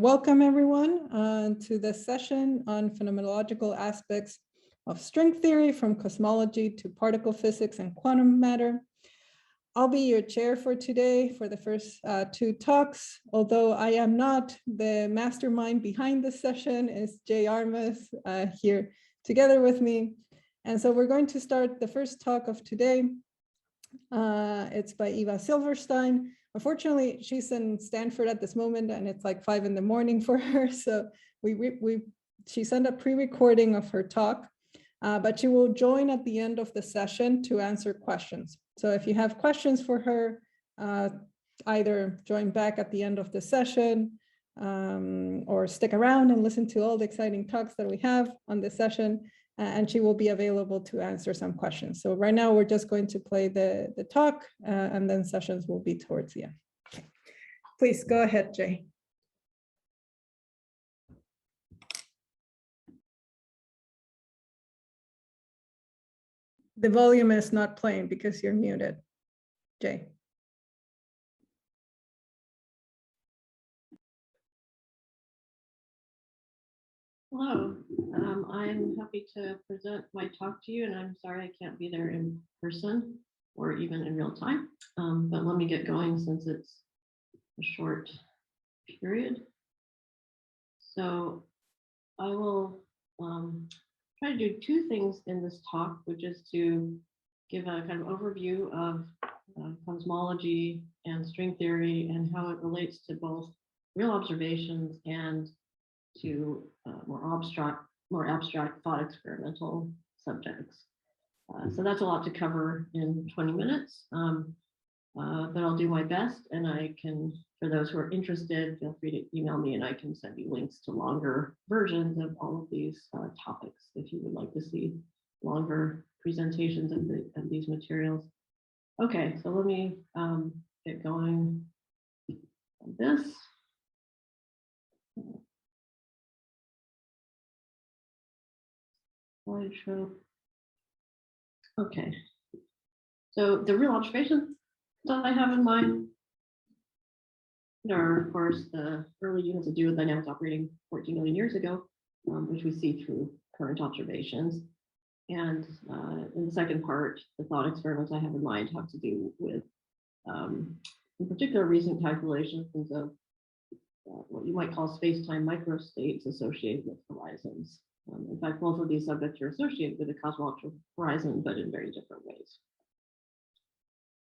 Welcome everyone to this session on phenomenological aspects of string theory from cosmology to particle physics and quantum matter. I'll be your chair for today for the first two talks, although I am not the mastermind behind this session. It's Jay Armas here together with me. And so we're going to start the first talk of today. It's by Eva Silverstein. Unfortunately, she's in Stanford at this moment and it's like 5 in the morning for her. So she sent a pre-recording of her talk, but she will join at the end of the session to answer questions. So if you have questions for her, either join back at the end of the session or stick around and listen to all the exciting talks that we have on this session, and she will be available to answer some questions. So right now we're just going to play the talk and then sessions will be towards the end. Okay. Please go ahead, Jay. The volume is not playing because you're muted, Jay. Hello, I'm happy to present my talk to you, and I'm sorry I can't be there in person or even in real time, but let me get going since it's a short period. So I will try to do two things in this talk, which is to give a kind of overview of cosmology and string theory and how it relates to both real observations and to more abstract thought experimental subjects. So that's a lot to cover in 20 minutes, but I'll do my best, and I can, for those who are interested, feel free to email me and I can send you links to longer versions of all of these topics if you would like to see longer presentations of these materials. Okay, so let me get going on this. Slideshow. Okay, so the real observations that I have in mind are, of course, the early units of do with dynamics operating 14 million years ago, which we see through current observations. And in the second part, the thought experiments I have in mind have to do with, in particular, recent calculations of what you might call space-time microstates associated with horizons. In fact, both of these subjects are associated with the cosmological horizon, but in very different ways.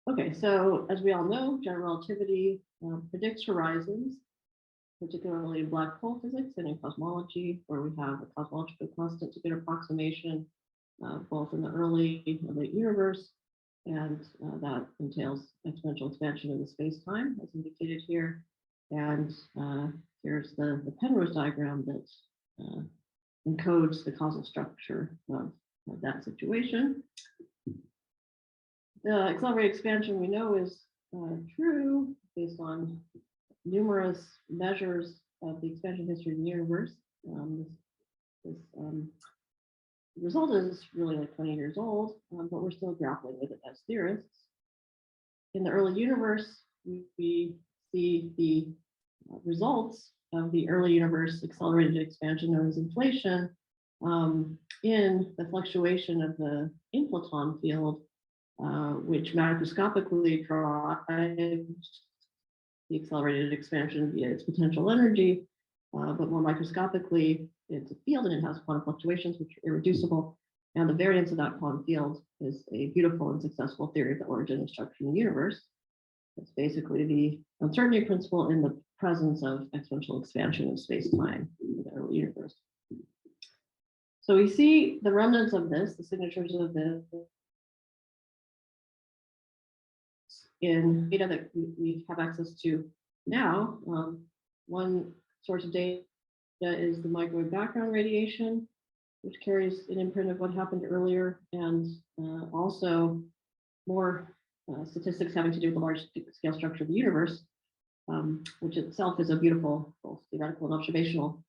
Okay, so as we all know, general relativity predicts horizons, particularly in black hole physics and in cosmology, where we have a cosmological constant to good approximation, both in the early and late universe, and that entails exponential expansion of the space-time, as indicated here. And here's the Penrose diagram that encodes the causal structure of that situation. The accelerated expansion we know is true based on numerous measures of the expansion history of the universe. This result is really like 20 years old, but we're still grappling with it as theorists. In the early universe, we see the results of the early universe accelerated expansion known as inflation in the fluctuation of the inflaton field, which macroscopically drives the accelerated expansion via its potential energy, but more microscopically, it's a field and it has quantum fluctuations which are irreducible, and the variance of that quantum field is a beautiful and successful theory of the origin and structure of the universe. It's basically the uncertainty principle in the presence of exponential expansion of space-time in the early universe. So we see the remnants of this, the signatures of this, in data that we have access to now. One source of data is the microwave background radiation, which carries an imprint of what happened earlier, and also more statistics having to do with the large scale structure of the universe, which itself is a beautiful, both theoretical and observational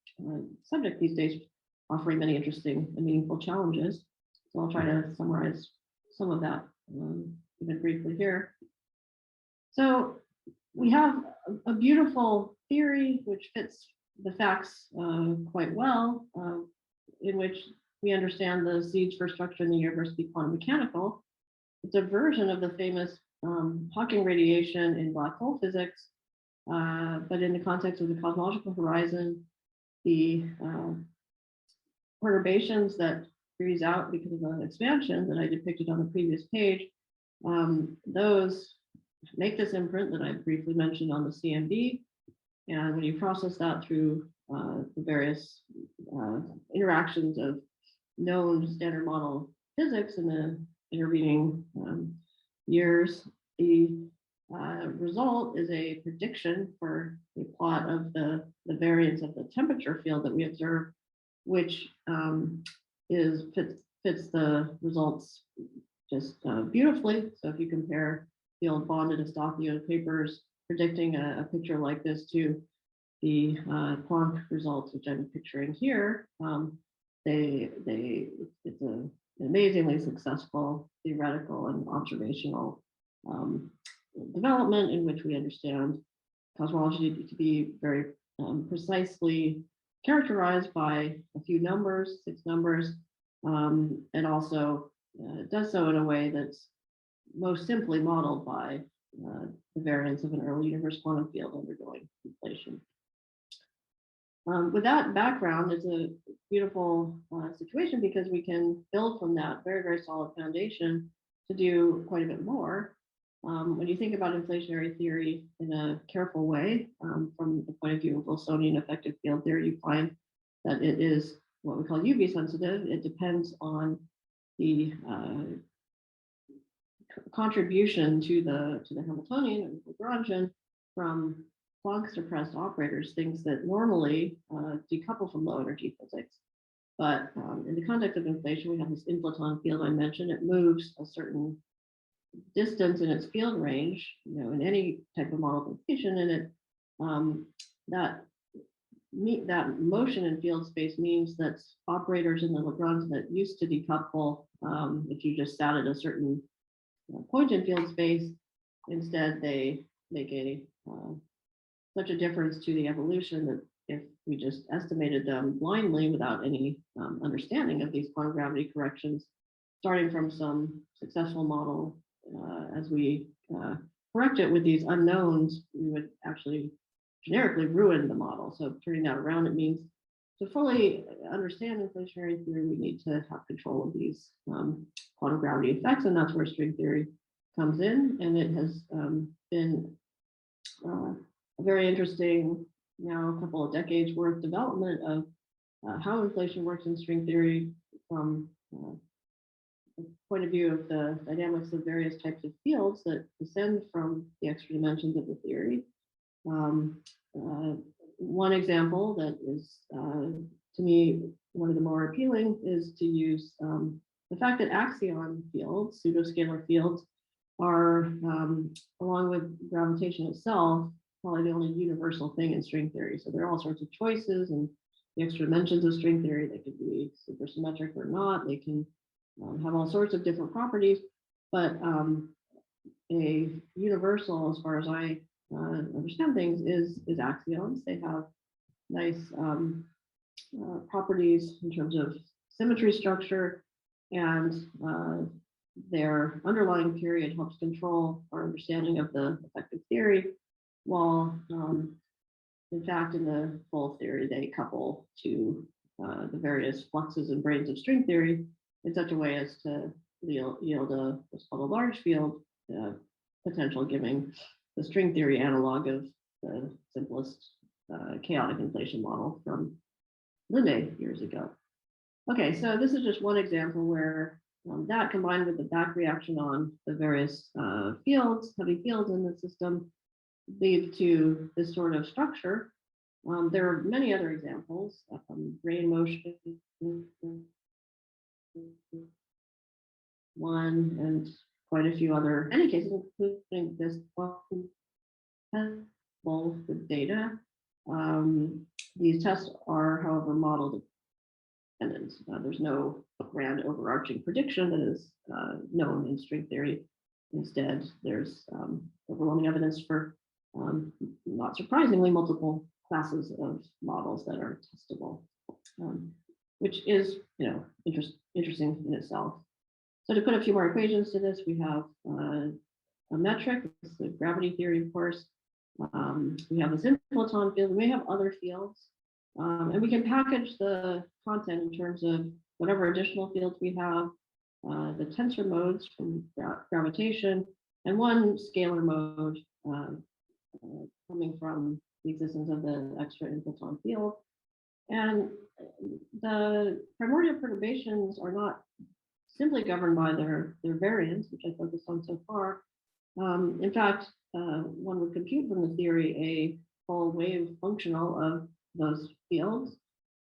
subject these days, offering many interesting and meaningful challenges. So I'll try to summarize some of that even briefly here. So we have a beautiful theory which fits the facts quite well, in which we understand the seeds for structure in the universe to be quantum mechanical. It's a version of the famous Hawking radiation in black hole physics, but in the context of the cosmological horizon, the perturbations that freeze out because of the expansion that I depicted on the previous page, those make this imprint that I briefly mentioned on the CMB. And when you process that through the various interactions of known standard model physics in the intervening years, the result is a prediction for a plot of the variance of the temperature field that we observe, which fits the results just beautifully. So if you compare the old bonded Eustachian papers predicting a picture like this to the Planck results, which I'm picturing here, it's an amazingly successful theoretical and observational development in which we understand cosmology to be very precisely characterized by a few numbers, 6 numbers, and also does so in a way that's most simply modeled by the variance of an early universe quantum field undergoing inflation. With that background, it's a beautiful situation because we can build from that very, very solid foundation to do quite a bit more. When you think about inflationary theory in a careful way, from the point of view of Wilsonian effective field theory, you find that it is what we call UV sensitive. It depends on the contribution to the Hamiltonian and Lagrangian from Planck suppressed operators, things that normally decouple from low energy physics. But in the context of inflation, we have this inflaton field I mentioned. It moves a certain distance in its field range, in any type of model of inflation, and it that motion in field space means that operators in the Lagrange that used to decouple, if you just sat at a certain point in field space, instead they make such a difference to the evolution that if we just estimated them blindly without any understanding of these quantum gravity corrections, starting from some successful model, as we correct it with these unknowns, we would actually generically ruin the model. So turning that around, it means to fully understand inflationary theory, we need to have control of these quantum gravity effects, and that's where string theory comes in. And it has been a very interesting, now a couple of decades worth development of how inflation works in string theory from the point of view of the dynamics of various types of fields that descend from the extra dimensions of the theory. One example that is, to me, one of the more appealing is to use the fact that axion fields, pseudoscalar fields, are, along with gravitation itself, probably the only universal thing in string theory. So there are all sorts of choices and the extra dimensions of string theory. They could be supersymmetric or not. They can have all sorts of different properties, but a universal, as far as I understand things, is axions. They have nice properties in terms of symmetry structure, and their underlying period helps control our understanding of the effective theory, while in fact in the full theory they couple to the various fluxes and branes of string theory in such a way as to yield what's called a large field potential, giving the string theory analog of the simplest chaotic inflation model from Linde years ago. Okay, so this is just one example where that combined with the back reaction on the various fields, heavy fields in the system, lead to this sort of structure. There are many other examples, grain motion, one, and quite a few other, in any cases, including this with data. These tests are, however, model dependent. There's no grand overarching prediction that is known in string theory. Instead, there's overwhelming evidence for, not surprisingly, multiple classes of models that are testable, which is interesting in itself. So to put a few more equations to this, we have a metric, it's the gravity theory, of course. We have this inflaton field, we may have other fields, and we can package the content in terms of whatever additional fields we have, the tensor modes from gravitation, and one scalar mode coming from the existence of the extra inflaton field. And the primordial perturbations are not simply governed by their variance, which I focused on so far. In fact, one would compute from the theory a full wave functional of those fields,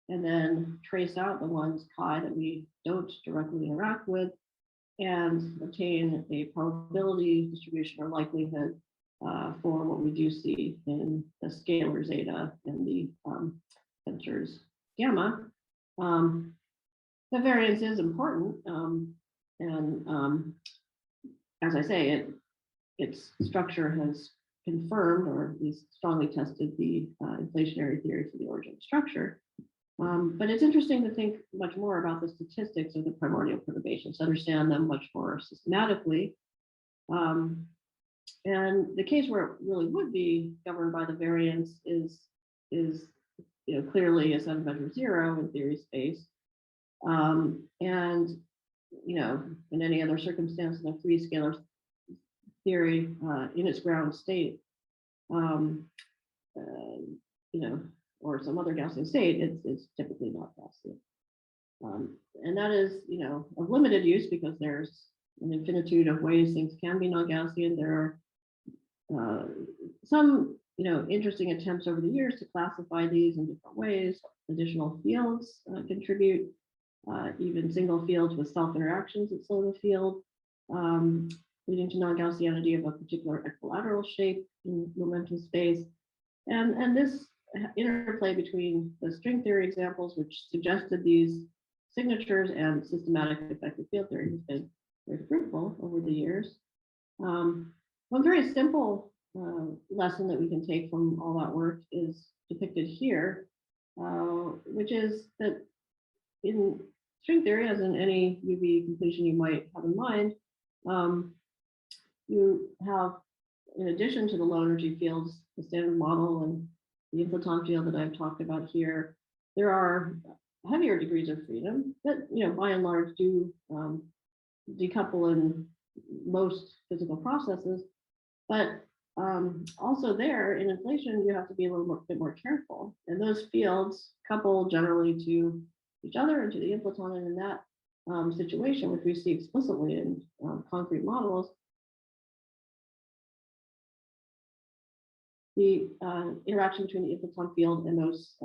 and then trace out the ones chi that we don't directly interact with, and obtain a probability distribution or likelihood for what we do see in the scalar zeta and the tensors gamma. The variance is important, and as I say, its structure has confirmed, or at least strongly tested, the inflationary theory for the origin of structure. But it's interesting to think much more about the statistics of the primordial perturbations, to understand them much more systematically. And the case where it really would be governed by the variance is clearly a set of measure zero in theory space. And in any other circumstance in a free scalar theory in its ground state, or some other Gaussian state, it's typically not Gaussian. And that is, of limited use because there's an infinitude of ways things can be non-Gaussian. There are some, interesting attempts over the years to classify these in different ways. Additional fields contribute, even single fields with self-interactions that slow the field, leading to non-Gaussianity of a particular equilateral shape in momentum space. And this interplay between the string theory examples, which suggested these signatures, and systematic effective field theory has been very fruitful over the years. One very simple lesson that we can take from all that work is depicted here, which is that in string theory, as in any UV completion you might have in mind, you have, in addition to the low energy fields, the standard model and the inflaton field that I've talked about here, there are heavier degrees of freedom that, by and large do decouple in most physical processes. But also there in inflation, you have to be a little bit more careful. And those fields couple generally to each other and to the inflaton. And in that situation, which we see explicitly in concrete models, the interaction between the inflaton field and those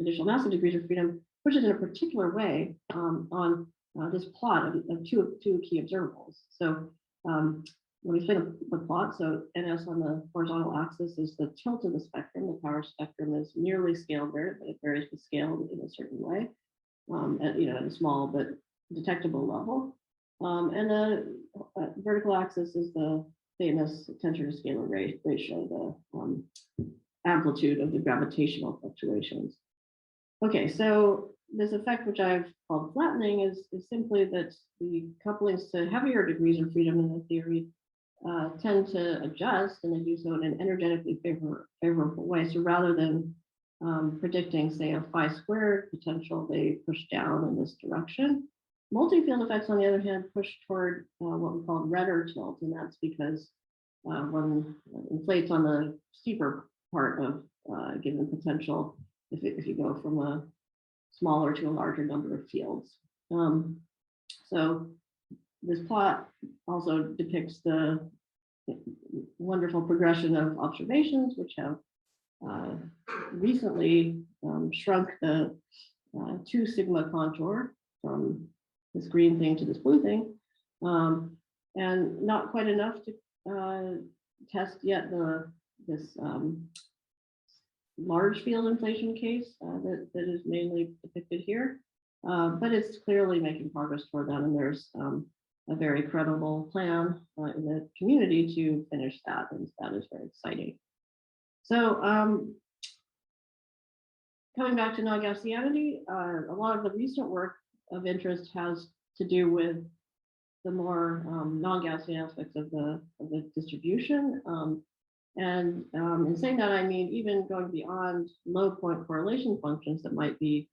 additional massive degrees of freedom pushes in a particular way on this plot of two key observables. So let me explain the plot. So NS on the horizontal axis is the tilt of the spectrum. The power spectrum is nearly scale variant, but it varies with scale in a certain way, at a small but detectable level. And the vertical axis is the famous tensor to scalar ratio, the amplitude of the gravitational fluctuations. Okay, so this effect, which I've called flattening, is simply that the couplings to heavier degrees of freedom in the theory tend to adjust, and they do so in an energetically favorable way. So rather than predicting, say, a phi squared potential, they push down in this direction. Multi-field effects, on the other hand, push toward what we call redder tilt, and that's because one inflates on the steeper part of a given potential if you go from a smaller to a larger number of fields. So this plot also depicts the wonderful progression of observations, which have recently shrunk the 2 sigma contour from this green thing to this blue thing, and not quite enough to test yet this large field inflation case that is mainly depicted here, but it's clearly making progress toward that, and there's a very credible plan in the community to finish that, and that is very exciting. So coming back to non-Gaussianity, a lot of the recent work of interest has to do with the more non-Gaussian aspects of the distribution. In saying that, I mean even going beyond low point correlation functions that might be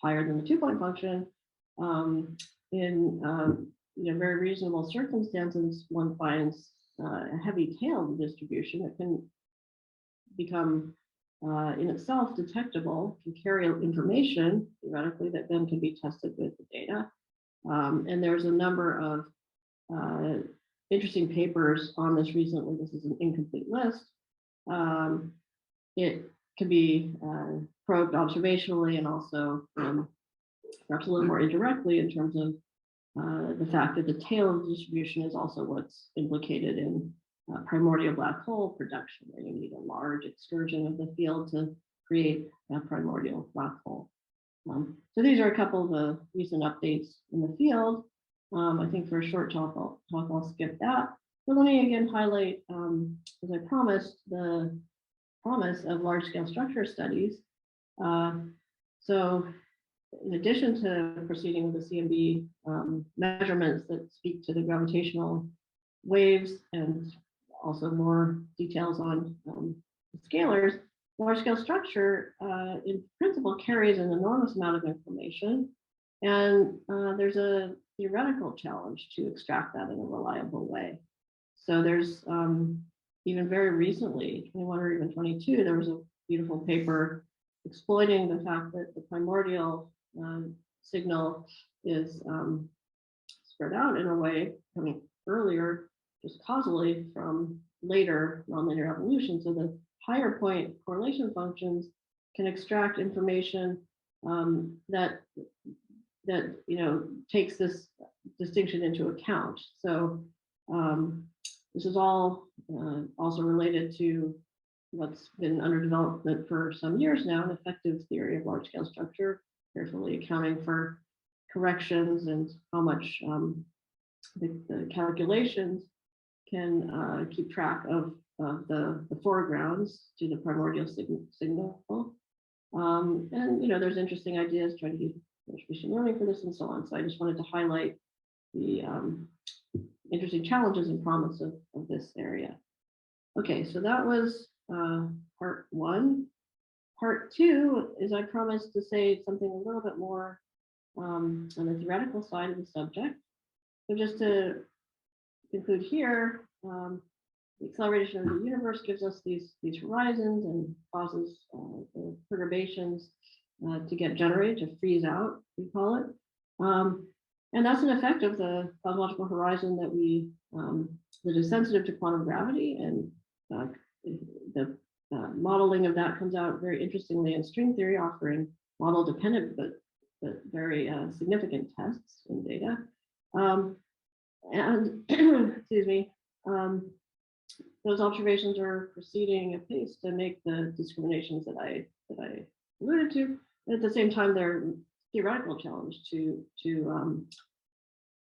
higher than the 2-point function. In very reasonable circumstances, one finds a heavy-tailed distribution that can become in itself detectable, can carry information theoretically that then can be tested with the data. And there's a number of interesting papers on this recently. This is an incomplete list. It can be probed observationally and also perhaps a little more indirectly in terms of the fact that the tail of the distribution is also what's implicated in primordial black hole production, where you need a large excursion of the field to create a primordial black hole. So these are a couple of the recent updates in the field. I think for a short talk, I'll skip that. But let me again highlight, as I promised, the promise of large-scale structure studies. So in addition to proceeding with the CMB measurements that speak to the gravitational waves and also more details on the scalars, large-scale structure in principle carries an enormous amount of information, and there's a theoretical challenge to extract that in a reliable way. So there's even very recently, 21 or even 22, there was a beautiful paper exploiting the fact that the primordial signal is spread out in a way coming earlier, just causally from later nonlinear evolution. So the higher point correlation functions can extract information that takes this distinction into account. So this is all also related to what's been under development for some years now, an effective theory of large-scale structure, carefully accounting for corrections and how much the calculations can keep track of the foregrounds to the primordial signal. And there's interesting ideas trying to use machine learning for this and so on. So I just wanted to highlight the interesting challenges and promise of this area. Okay, so that was part one. Part two is I promised to say something a little bit more on the theoretical side of the subject. So just to conclude here, the acceleration of the universe gives us these horizons and causes the perturbations to get generated, to freeze out, we call it. And that's an effect of the cosmological horizon that is sensitive to quantum gravity, and the modeling of that comes out very interestingly in string theory, offering model-dependent but very significant tests in data. And excuse me, those observations are proceeding at pace to make the discriminations that I alluded to. And at the same time, they're a theoretical challenge to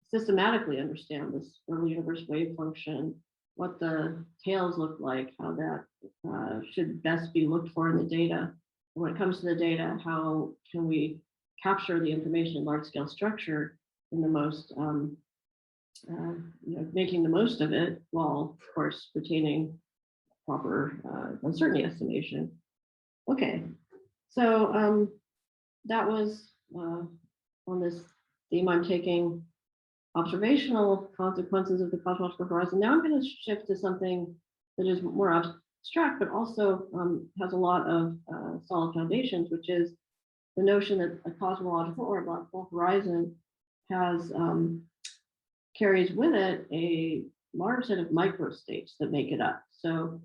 systematically understand this early universe wave function, what the tails look like, how that should best be looked for in the data. When it comes to the data, how can we capture the information in large-scale structure in the most, making the most of it, while of course retaining proper uncertainty estimation. Okay, so that was on this theme. I'm taking observational consequences of the cosmological horizon. Now I'm going to shift to something that is more abstract, but also has a lot of solid foundations, which is the notion that a cosmological or a black hole horizon has carries with it a large set of microstates that make it up. So,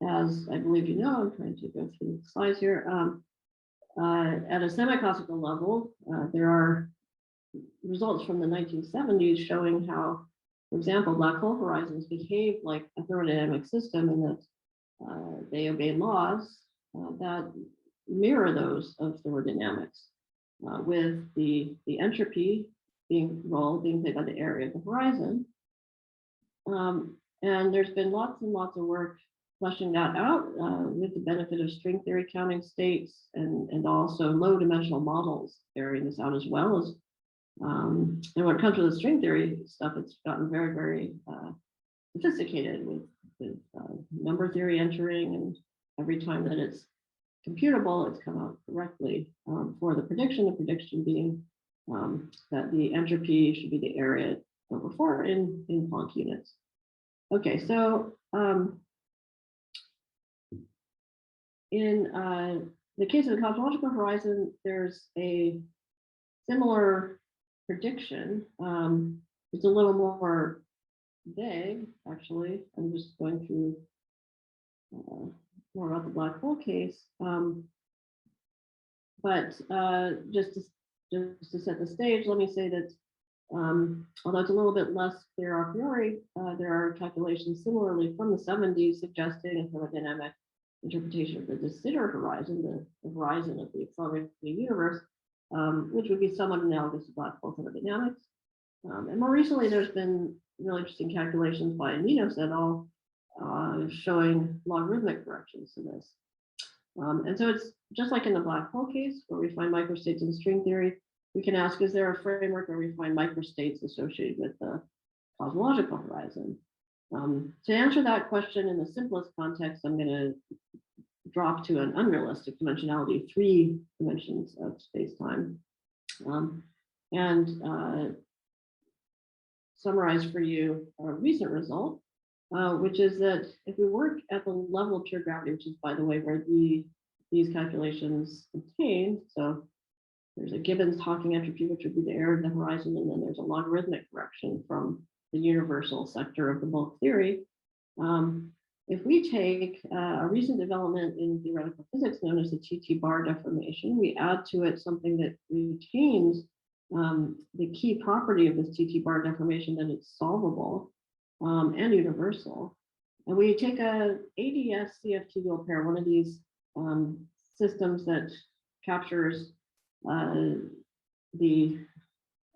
as I believe you know, I'm trying to go through the slides here. At a semi-classical level, there are results from the 1970s showing how, for example, black hole horizons behave like a thermodynamic system, in that they obey laws that mirror those of thermodynamics, with the entropy role being played by the area of the horizon. And there's been lots and lots of work fleshing that out with the benefit of string theory counting states and also low dimensional models carrying this out as well as. And when it comes to the string theory stuff, it's gotten very, very sophisticated with number theory entering, and every time that it's computable, it's come out correctly for the prediction being that the entropy should be the area over 4 in Planck units. Okay, so in the case of the Cosmological Horizon, there's a similar prediction. It's a little more vague, actually. I'm just going through more about the black hole case. But just to set the stage, let me say that although it's a little bit less clear a priori, there are calculations similarly from the 70s suggesting a thermodynamic interpretation of the de Sitter horizon, the horizon of the accelerating universe, which would be somewhat analogous to black hole thermodynamics. And more recently, there's been really interesting calculations by Ninos et al. Showing logarithmic corrections to this. And so it's just like in the black hole case, where we find microstates in string theory, we can ask, is there a framework where we find microstates associated with the cosmological horizon? To answer that question in the simplest context, I'm going to drop to an unrealistic dimensionality, 3 dimensions of space-time, and summarize for you a recent result, which is that if we work at the level of pure gravity, which is, by the way, where these calculations obtain, so there's a Gibbons-Hawking entropy, which would be the area of the horizon, and then there's a logarithmic correction from the universal sector of the bulk theory. If we take a recent development in theoretical physics known as the TT bar deformation, we add to it something that retains the key property of this TT bar deformation, that it's solvable and universal. And we take a ADS CFT dual pair, one of these systems that captures the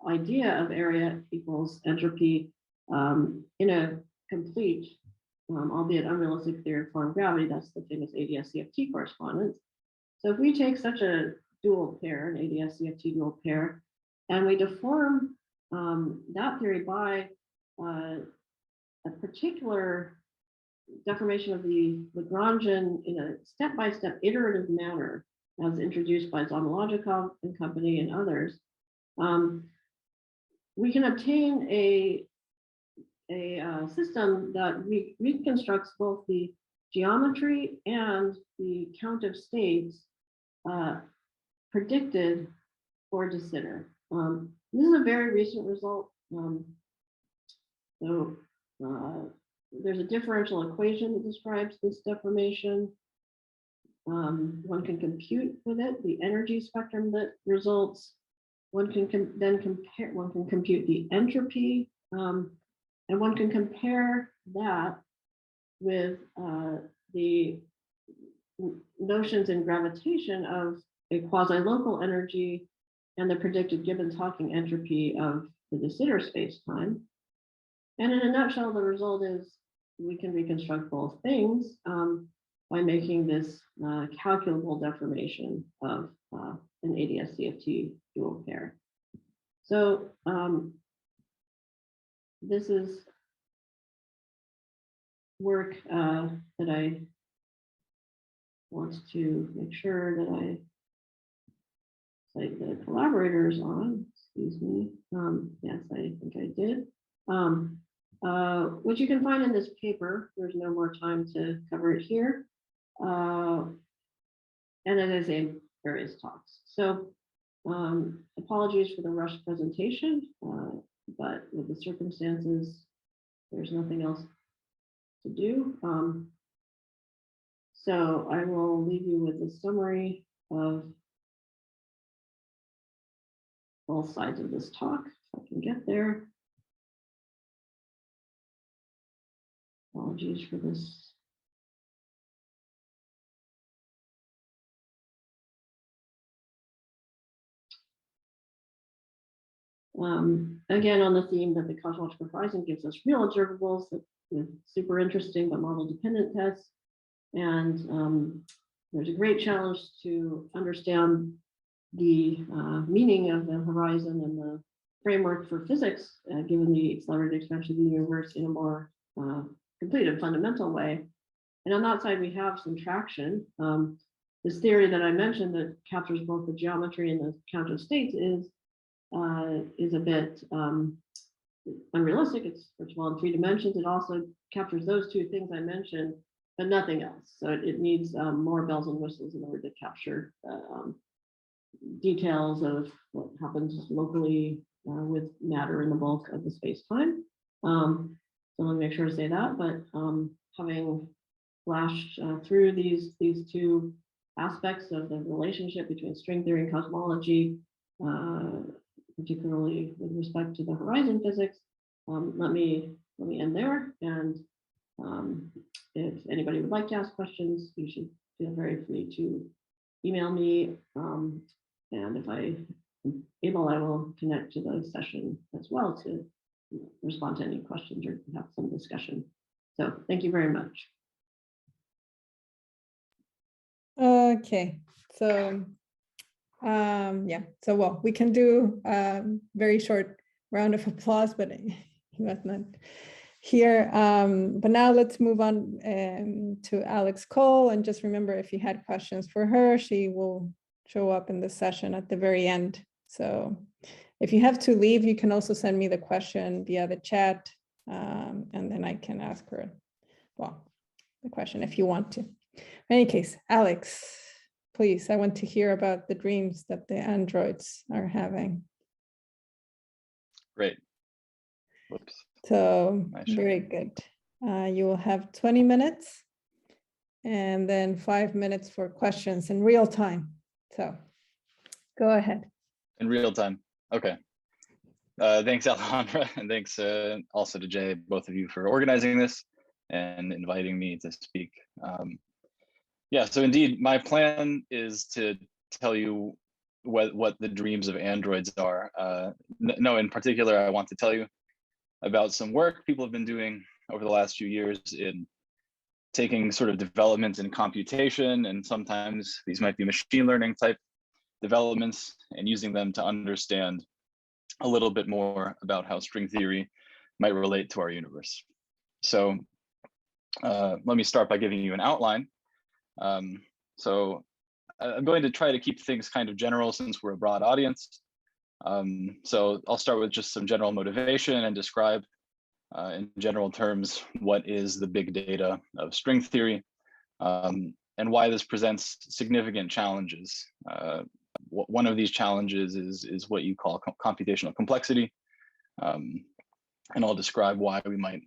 idea of area equals entropy in a complete, albeit unrealistic theory of quantum gravity. That's the famous ADS CFT correspondence. So if we take such a dual pair, an ADS CFT dual pair, and we deform that theory by a particular deformation of the Lagrangian in a step-by-step iterative manner, as introduced by Cosmological and company and others, we can obtain a system that reconstructs both the geometry and the count of states predicted for de Sitter. This is a very recent result. There's a differential equation that describes this deformation. One can compute with it the energy spectrum that results. One can compute the entropy, and one can compare that with the notions in gravitation of a quasi-local energy and the predicted Gibbons-Hawking entropy of the de Sitter space-time. And in a nutshell, the result is we can reconstruct both things by making this calculable deformation of an ADS CFT dual pair. So this is work that I want to make sure that I cite the collaborators on. Excuse me. Yes, I think I did. Which you can find in this paper. There's no more time to cover it here. And it is in various talks. So apologies for the rushed presentation, but with the circumstances, there's nothing else to do. So I will leave you with a summary of both sides of this talk, if I can get there. Apologies for this. Again, on the theme that the Cosmological Horizon gives us real observables that with super interesting but model dependent tests. And there's a great challenge to understand the meaning of the horizon and the framework for physics, given the accelerated expansion of the universe in a more complete and fundamental way. And on that side, we have some traction. This theory that I mentioned that captures both the geometry and the count of states is a bit unrealistic. It's first of all in 3 dimensions. It also captures those 2 things I mentioned, but nothing else. So it needs more bells and whistles in order to capture details of what happens locally with matter in the bulk of the space-time. So let me make sure to say that. But having flashed through these 2 aspects of the relationship between string theory and cosmology, particularly with respect to the horizon physics, let me end there. And if anybody would like to ask questions, you should feel very free to email me. And if I am able, I will connect to the session as well to respond to any questions or have some discussion. So thank you very much. Okay, so yeah, so well, we can do a very short round of applause, but he was not here. But now let's move on to Alex Cole, and just remember, if you had questions for her, she will show up in the session at the very end. So if you have to leave, you can also send me the question via the chat, and then I can ask her, well, the question if you want to. In any case, Alex, please, I want to hear about the dreams that the androids are having. Great. Whoops. So very good. You will have 20 minutes and then 5 minutes for questions in real time. So go ahead. In real time. Okay. Thanks, Alejandra, and thanks also to Jay, both of you, for organizing this and inviting me to speak. Yeah, so indeed, my plan is to tell you what the dreams of androids are. No, in particular, I want to tell you about some work people have been doing over the last few years in taking sort of developments in computation, and sometimes these might be machine learning type developments, and using them to understand a little bit more about how string theory might relate to our universe. So let me start by giving you an outline. So I'm going to try to keep things kind of general since we're a broad audience. So I'll start with just some general motivation and describe in general terms what is the big data of string theory, and why this presents significant challenges. One of these challenges is what you call computational complexity, and I'll describe why we might,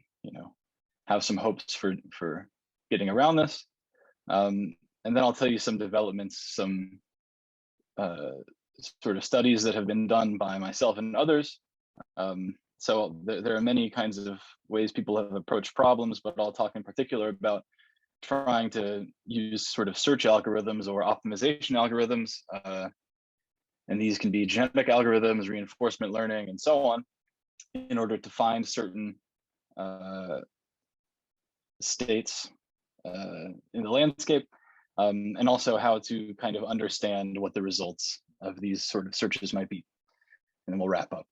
have some hopes for getting around this. And then I'll tell you some developments, some sort of studies that have been done by myself and others. So there are many kinds of ways people have approached problems, but I'll talk in particular about trying to use sort of search algorithms or optimization algorithms. And these can be genetic algorithms, reinforcement learning, and so on, in order to find certain states in the landscape, and also how to kind of understand what the results of these sort of searches might be. And then we'll wrap up.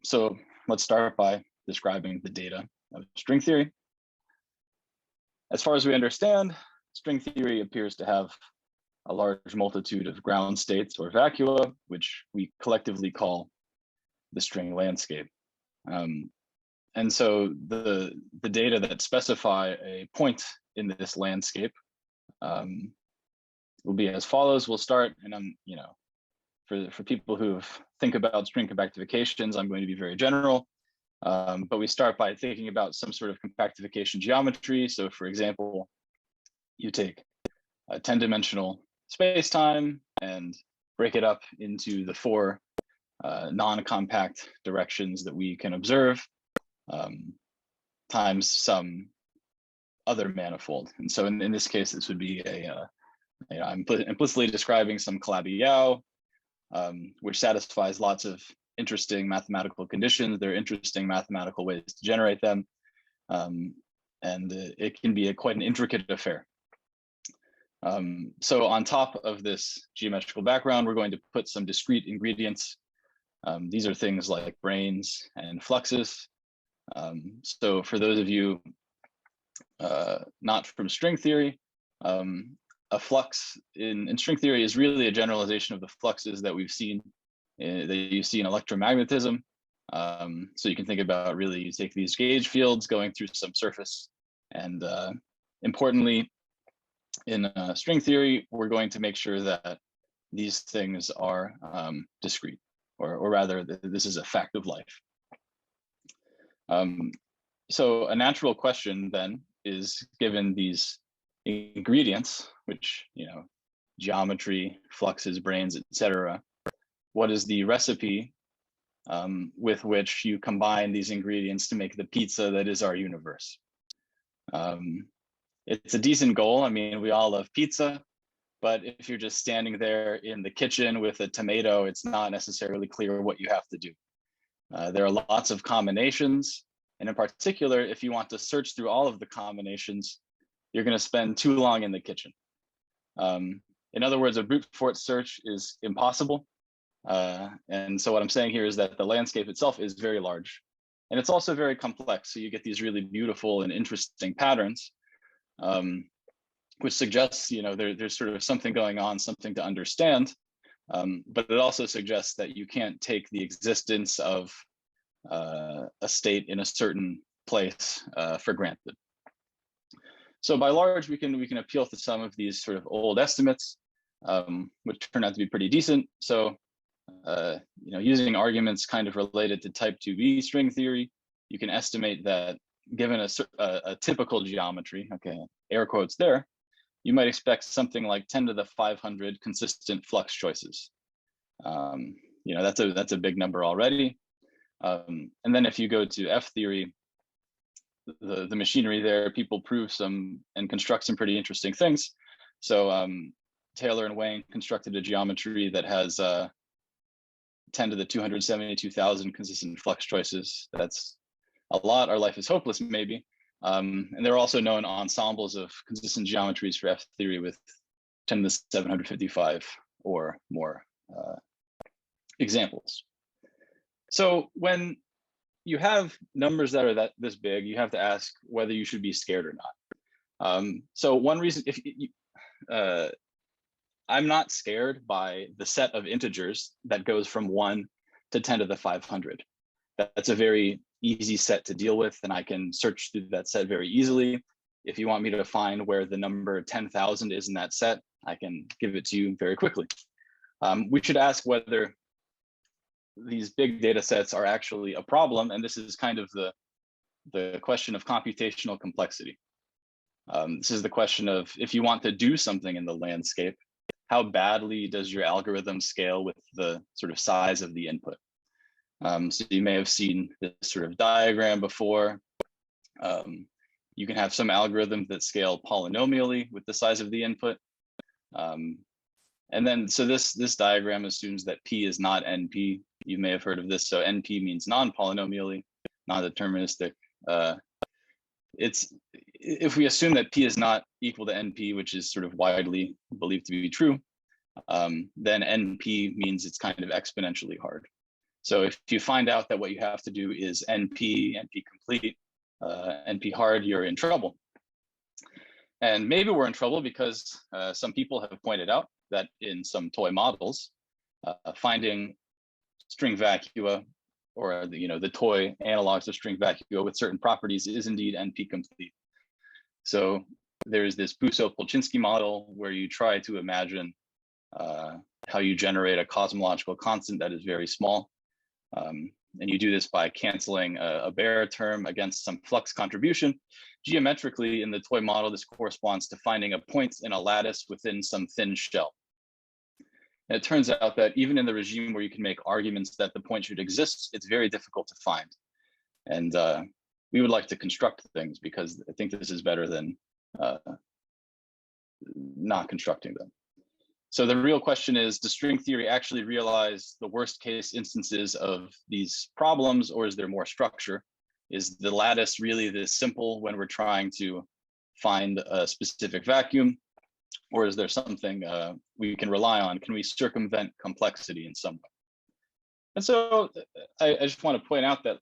So let's start by describing the data of string theory. As far as we understand, string theory appears to have a large multitude of ground states or vacua, which we collectively call the string landscape. And so the data that specify a point in this landscape will be as follows. We'll start, and I'm, for people who think about string compactifications, I'm going to be very general. But we start by thinking about some sort of compactification geometry. So for example, you take a 10-dimensional space-time and break it up into the 4 non-compact directions that we can observe, times some other manifold. And so in this case, this would be I'm implicitly describing some Calabi-Yau, which satisfies lots of interesting mathematical conditions. There are interesting mathematical ways to generate them. And it can be quite an intricate affair. So on top of this geometrical background, we're going to put some discrete ingredients. These are things like branes and fluxes. So for those of you not from string theory, a flux in string theory is really a generalization of the fluxes that we've seen, that you see in electromagnetism. So you can think about, really, you take these gauge fields going through some surface, and importantly, in string theory, we're going to make sure that these things are discrete, or rather, this is a fact of life. So a natural question then is, given these ingredients, which, geometry, fluxes, branes, etc., what is the recipe with which you combine these ingredients to make the pizza that is our universe? It's a decent goal. I mean, we all love pizza, but if you're just standing there in the kitchen with a tomato, it's not necessarily clear what you have to do. There are lots of combinations, and in particular, if you want to search through all of the combinations, you're going to spend too long in the kitchen. In other words, a brute force search is impossible. And so what I'm saying here is that the landscape itself is very large, and it's also very complex. So you get these really beautiful and interesting patterns, which suggests, there's sort of something going on, something to understand. But it also suggests that you can't take the existence of a state in a certain place for granted. So by large, we can appeal to some of these sort of old estimates, which turn out to be pretty decent. So using arguments kind of related to type 2B string theory, you can estimate that given a typical geometry, okay, air quotes there, you might expect something like 10 to the 500 consistent flux choices. That's a big number already. And then if you go to F theory, the machinery there, people prove some and construct some pretty interesting things. So Taylor and Wang constructed a geometry that has 10 to the 272,000 consistent flux choices. That's a lot. Our life is hopeless, maybe. And there are also known ensembles of consistent geometries for F theory with 10 to the 755 or more examples. So when you have numbers that are this big, you have to ask whether you should be scared or not. So one reason, I'm not scared by the set of integers that goes from 1 to 10 to the 500. That's a very easy set to deal with, and I can search through that set very easily. If you want me to find where the number 10,000 is in that set, I can give it to you very quickly. We should ask whether these big data sets are actually a problem, and this is kind of the question of computational complexity. This is the question of, if you want to do something in the landscape, how badly does your algorithm scale with the sort of size of the input? So you may have seen this sort of diagram before. You can have some algorithms that scale polynomially with the size of the input. And then, so this diagram assumes that P is not NP. You may have heard of this. So NP means non-polynomially, non-deterministic. If we assume that P is not equal to NP, which is sort of widely believed to be true, then NP means it's kind of exponentially hard. So if you find out that what you have to do is NP complete, NP hard, you're in trouble. And maybe we're in trouble because some people have pointed out that in some toy models, finding string vacua, or the toy analogs of string vacua with certain properties, is indeed NP complete. So there's this Busso-Polchinski model where you try to imagine how you generate a cosmological constant that is very small. And you do this by canceling a bare term against some flux contribution. Geometrically, in the toy model, this corresponds to finding a point in a lattice within some thin shell. And it turns out that even in the regime where you can make arguments that the point should exist, it's very difficult to find. And we would like to construct things because I think this is better than not constructing them. So the real question is, does string theory actually realize the worst case instances of these problems, or is there more structure? Is the lattice really this simple when we're trying to find a specific vacuum, or is there something we can rely on? Can we circumvent complexity in some way? And so I just want to point out that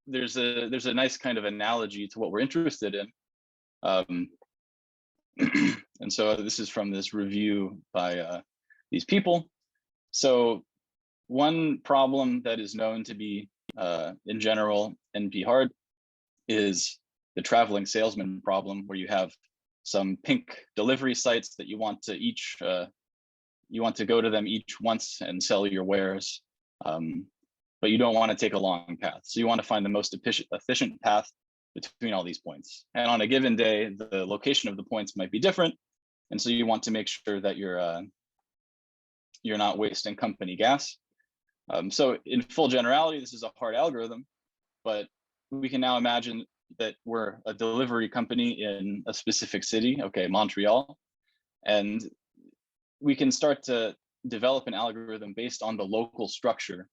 there's a nice kind of analogy to what we're interested in. And so this is from this review by these people. So one problem that is known to be, in general, NP hard is the traveling salesman problem, where you have some pink delivery sites that you want to each, you want to go to them each once and sell your wares, but you don't want to take a long path. So you want to find the most efficient path between all these points. And on a given day, the location of the points might be different. And so you want to make sure that you're not wasting company gas. So in full generality, this is a hard algorithm, but we can now imagine that we're a delivery company in a specific city, okay, Montreal, and we can start to develop an algorithm based on the local structure.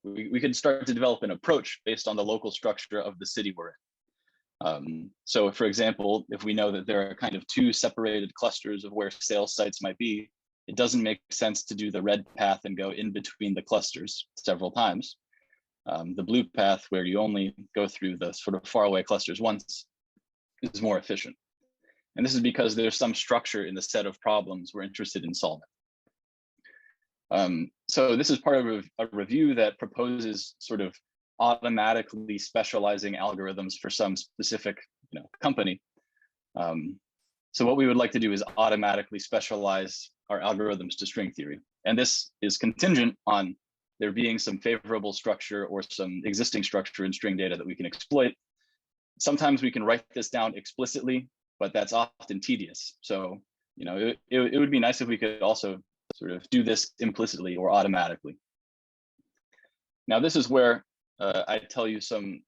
We could start to develop an approach based on the local structure of the city we're in. So for example, if we know that there are kind of two separated clusters of where sales sites might be, it doesn't make sense to do the red path and go in between the clusters several times. The blue path, where you only go through the sort of faraway clusters once, is more efficient. And this is because there's some structure in the set of problems we're interested in solving. So this is part of a review that proposes sort of automatically specializing algorithms for some specific, company. So what we would like to do is automatically specialize our algorithms to string theory. And this is contingent on there being some favorable structure or some existing structure in string data that we can exploit. Sometimes we can write this down explicitly, but that's often tedious. So, it would be nice if we could also sort of do this implicitly or automatically. Now, this is where I tell you some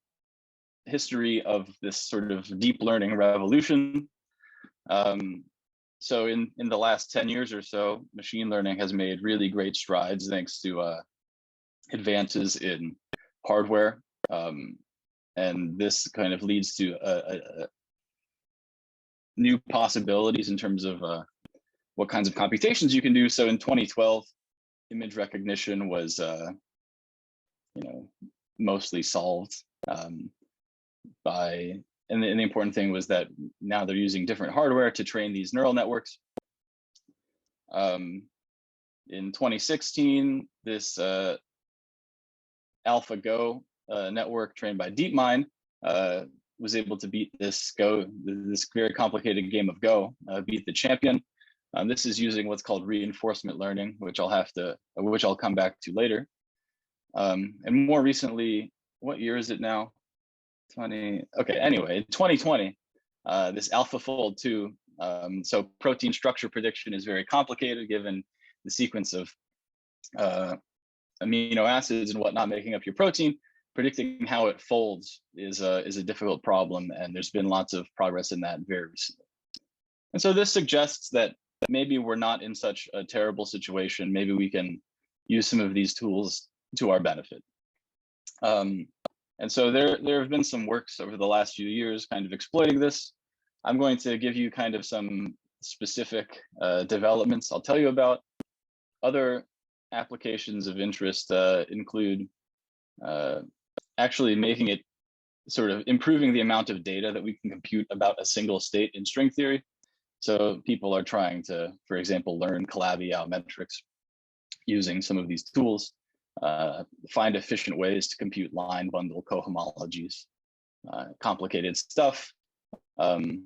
history of this sort of deep learning revolution. So in the last 10 years or so, machine learning has made really great strides thanks to advances in hardware. And this kind of leads to new possibilities in terms of what kinds of computations you can do. So in 2012, image recognition was, mostly solved by, and the important thing was that now they're using different hardware to train these neural networks. In 2016, this AlphaGo network trained by DeepMind was able to beat this very complicated game of Go, beat the champion. This is using what's called reinforcement learning, which I'll come back to later. And more recently, what year is it now? 2020, this AlphaFold 2. So protein structure prediction is very complicated given the sequence of amino acids and whatnot making up your protein. Predicting how it folds is a difficult problem, and there's been lots of progress in that very recently. And so this suggests that maybe we're not in such a terrible situation. Maybe we can use some of these tools to our benefit. And so there have been some works over the last few years kind of exploiting this. I'm going to give you kind of some specific developments I'll tell you about. Other applications of interest include actually making it sort of improving the amount of data that we can compute about a single state in string theory. So people are trying to, for example, learn Calabi-Yau metrics using some of these tools, find efficient ways to compute line bundle cohomologies, complicated stuff, and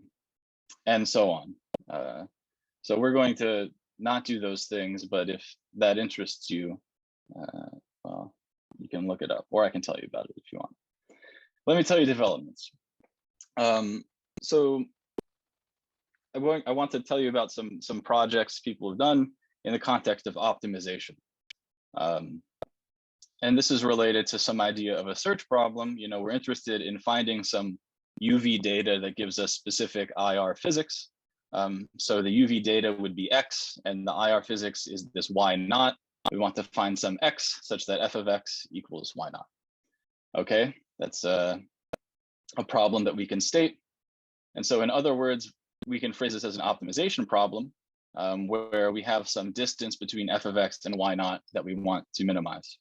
so on. So we're going to not do those things, but if that interests you, well, you can look it up, or I can tell you about it if you want. Let me tell you developments. So I want to tell you about some projects people have done in the context of optimization. And this is related to some idea of a search problem. We're interested in finding some UV data that gives us specific IR physics. So the UV data would be X and the IR physics is this Y naught. We want to find some X such that f of X equals Y naught. Okay, that's a problem that we can state. And so in other words, we can phrase this as an optimization problem where we have some distance between f of X and Y naught that we want to minimize.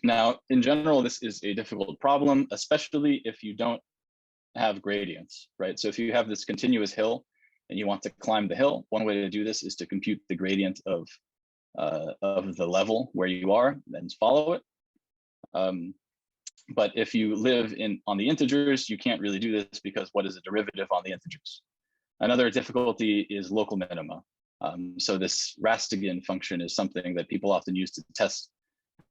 Now, in general, this is a difficult problem, especially if you don't have gradients, right? So if you have this continuous hill and you want to climb the hill, one way to do this is to compute the gradient of the level where you are and follow it. But if you live on the integers, you can't really do this because what is a derivative on the integers? Another difficulty is local minima. So this Rastigan function is something that people often use to test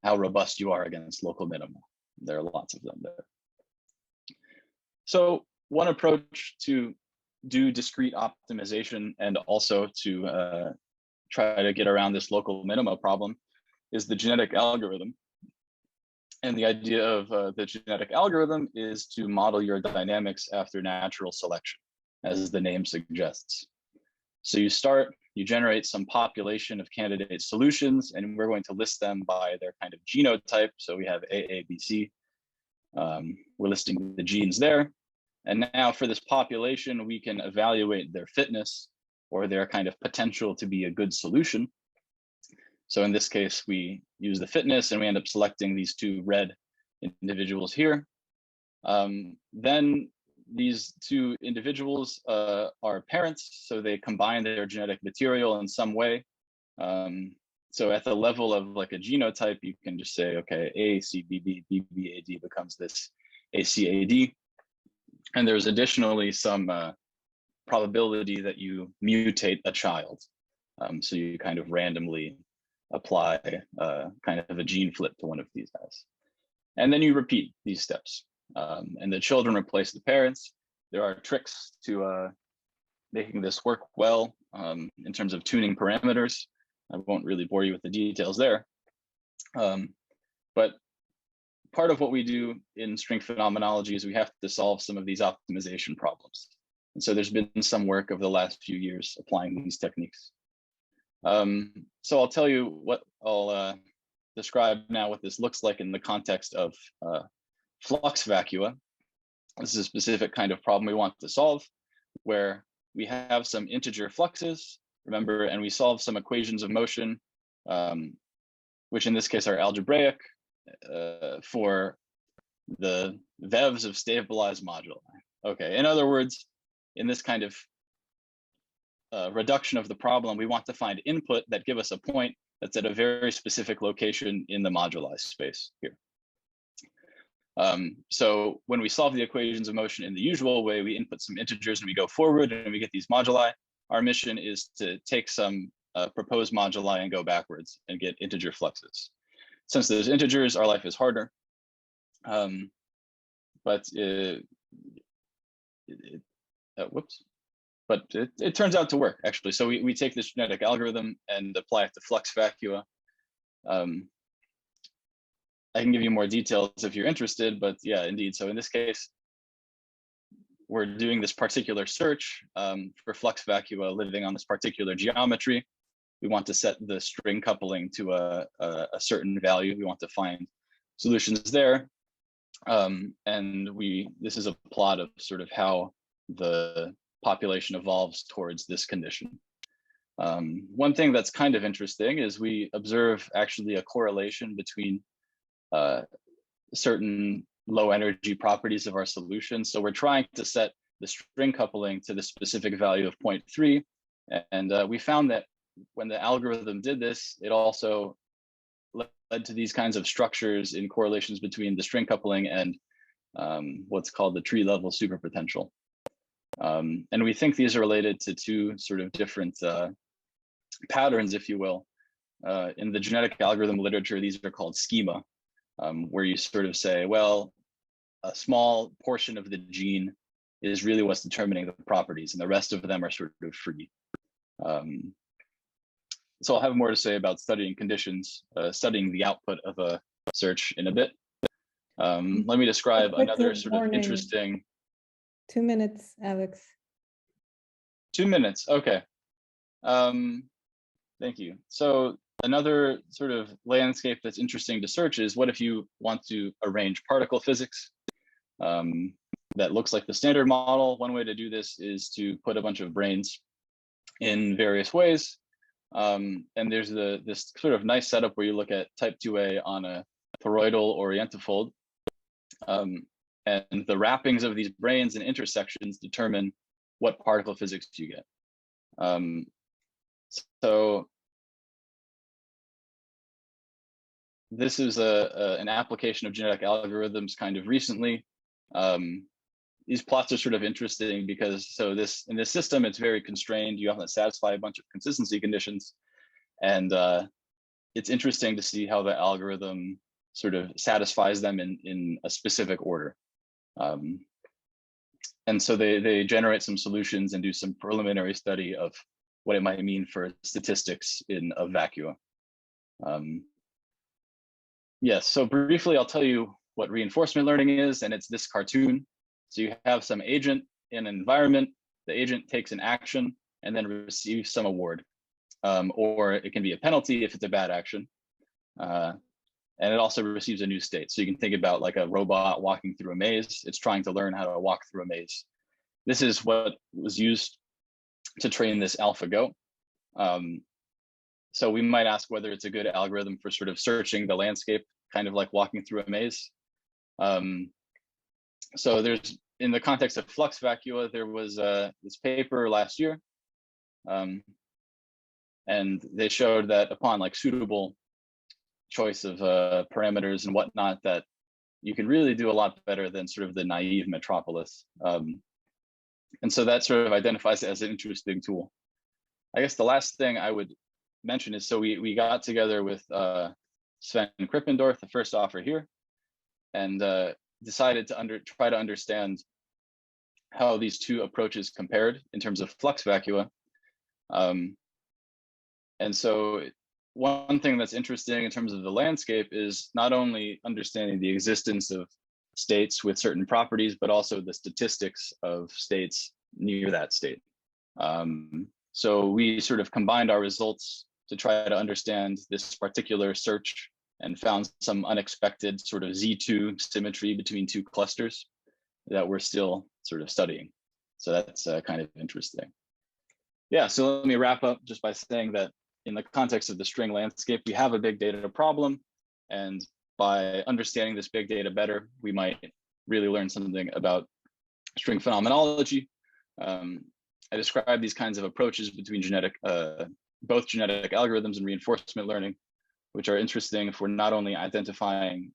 how robust you are against local minima. There are lots of them there. So one approach to do discrete optimization and also to try to get around this local minima problem is the genetic algorithm. And the idea of the genetic algorithm is to model your dynamics after natural selection, as the name suggests. So you generate some population of candidate solutions, and we're going to list them by their kind of genotype. So we have A, B, C. We're listing the genes there. And now for this population, we can evaluate their fitness or their kind of potential to be a good solution. So in this case, we use the fitness and we end up selecting these two red individuals here. Then these two individuals are parents, so they combine their genetic material in some way. So at the level of like a genotype, you can just say, okay, ACBB, BBAD becomes this ACAD. And there's additionally some probability that you mutate a child. So you kind of randomly apply kind of a gene flip to one of these guys. And then you repeat these steps. And the children replace the parents. There are tricks to making this work well in terms of tuning parameters. I won't really bore you with the details there. But part of what we do in string phenomenology is we have to solve some of these optimization problems. And so there's been some work over the last few years applying these techniques. So I'll tell you what I'll describe now what this looks like in the context of flux vacua. This is a specific kind of problem we want to solve, where we have some integer fluxes, remember, and we solve some equations of motion, which in this case are algebraic for the vevs of stabilized moduli. Okay, in other words, in this kind of reduction of the problem, we want to find input that give us a point that's at a very specific location in the moduli space here. So when we solve the equations of motion in the usual way, we input some integers and we go forward and we get these moduli. Our mission is to take some proposed moduli and go backwards and get integer fluxes. Since there's integers, our life is harder. But it turns out to work, actually. So we take this genetic algorithm and apply it to flux vacua. I can give you more details if you're interested, but yeah, indeed. So in this case, we're doing this particular search for flux vacua living on this particular geometry. We want to set the string coupling to a certain value. We want to find solutions there. And this is a plot of sort of how the population evolves towards this condition. One thing that's kind of interesting is we observe actually a correlation between certain low energy properties of our solution. So we're trying to set the string coupling to the specific value of 0.3. And we found that when the algorithm did this, it also led to these kinds of structures in correlations between the string coupling and what's called the tree level superpotential. And we think these are related to two sort of different patterns, if you will. In the genetic algorithm literature, these are called schema, where you sort of say, well, a small portion of the gene is really what's determining the properties, and the rest of them are sort of free. So I'll have more to say about studying conditions, studying the output of a search in a bit. Let me describe another sort of interesting. 2 minutes, Alex. 2 minutes, okay. Thank you. So another sort of landscape that's interesting to search is what if you want to arrange particle physics that looks like the standard model. One way to do this is to put a bunch of brains in various ways. And there's this sort of nice setup where you look at type 2A on a toroidal orientifold. And the wrappings of these branes and intersections determine what particle physics you get. So this is an application of genetic algorithms kind of recently. These plots are sort of interesting because in this system, it's very constrained. You have to satisfy a bunch of consistency conditions. And it's interesting to see how the algorithm sort of satisfies them in a specific order. And so they generate some solutions and do some preliminary study of what it might mean for statistics in a vacuum. Yes, so briefly, I'll tell you what reinforcement learning is, and it's this cartoon. So you have some agent in an environment, the agent takes an action and then receives some award. Or it can be a penalty if it's a bad action. And it also receives a new state. So you can think about like a robot walking through a maze. It's trying to learn how to walk through a maze. This is what was used to train this AlphaGo. So we might ask whether it's a good algorithm for sort of searching the landscape, kind of like walking through a maze. So there's, in the context of flux vacua, there was this paper last year. And they showed that upon like suitable choice of parameters and whatnot, that you can really do a lot better than sort of the naive metropolis. And so that sort of identifies it as an interesting tool. I guess the last thing I would mention is, so we got together with Sven Krippendorf, the first author here, and decided to try to understand how these two approaches compared in terms of flux vacua. And so one thing that's interesting in terms of the landscape is not only understanding the existence of states with certain properties, but also the statistics of states near that state. So we sort of combined our results to try to understand this particular search and found some unexpected sort of Z2 symmetry between two clusters that we're still sort of studying. So that's kind of interesting. Yeah, so let me wrap up just by saying that in the context of the string landscape, we have a big data problem. And by understanding this big data better, we might really learn something about string phenomenology. I describe these kinds of approaches between both genetic algorithms and reinforcement learning, which are interesting for not only identifying,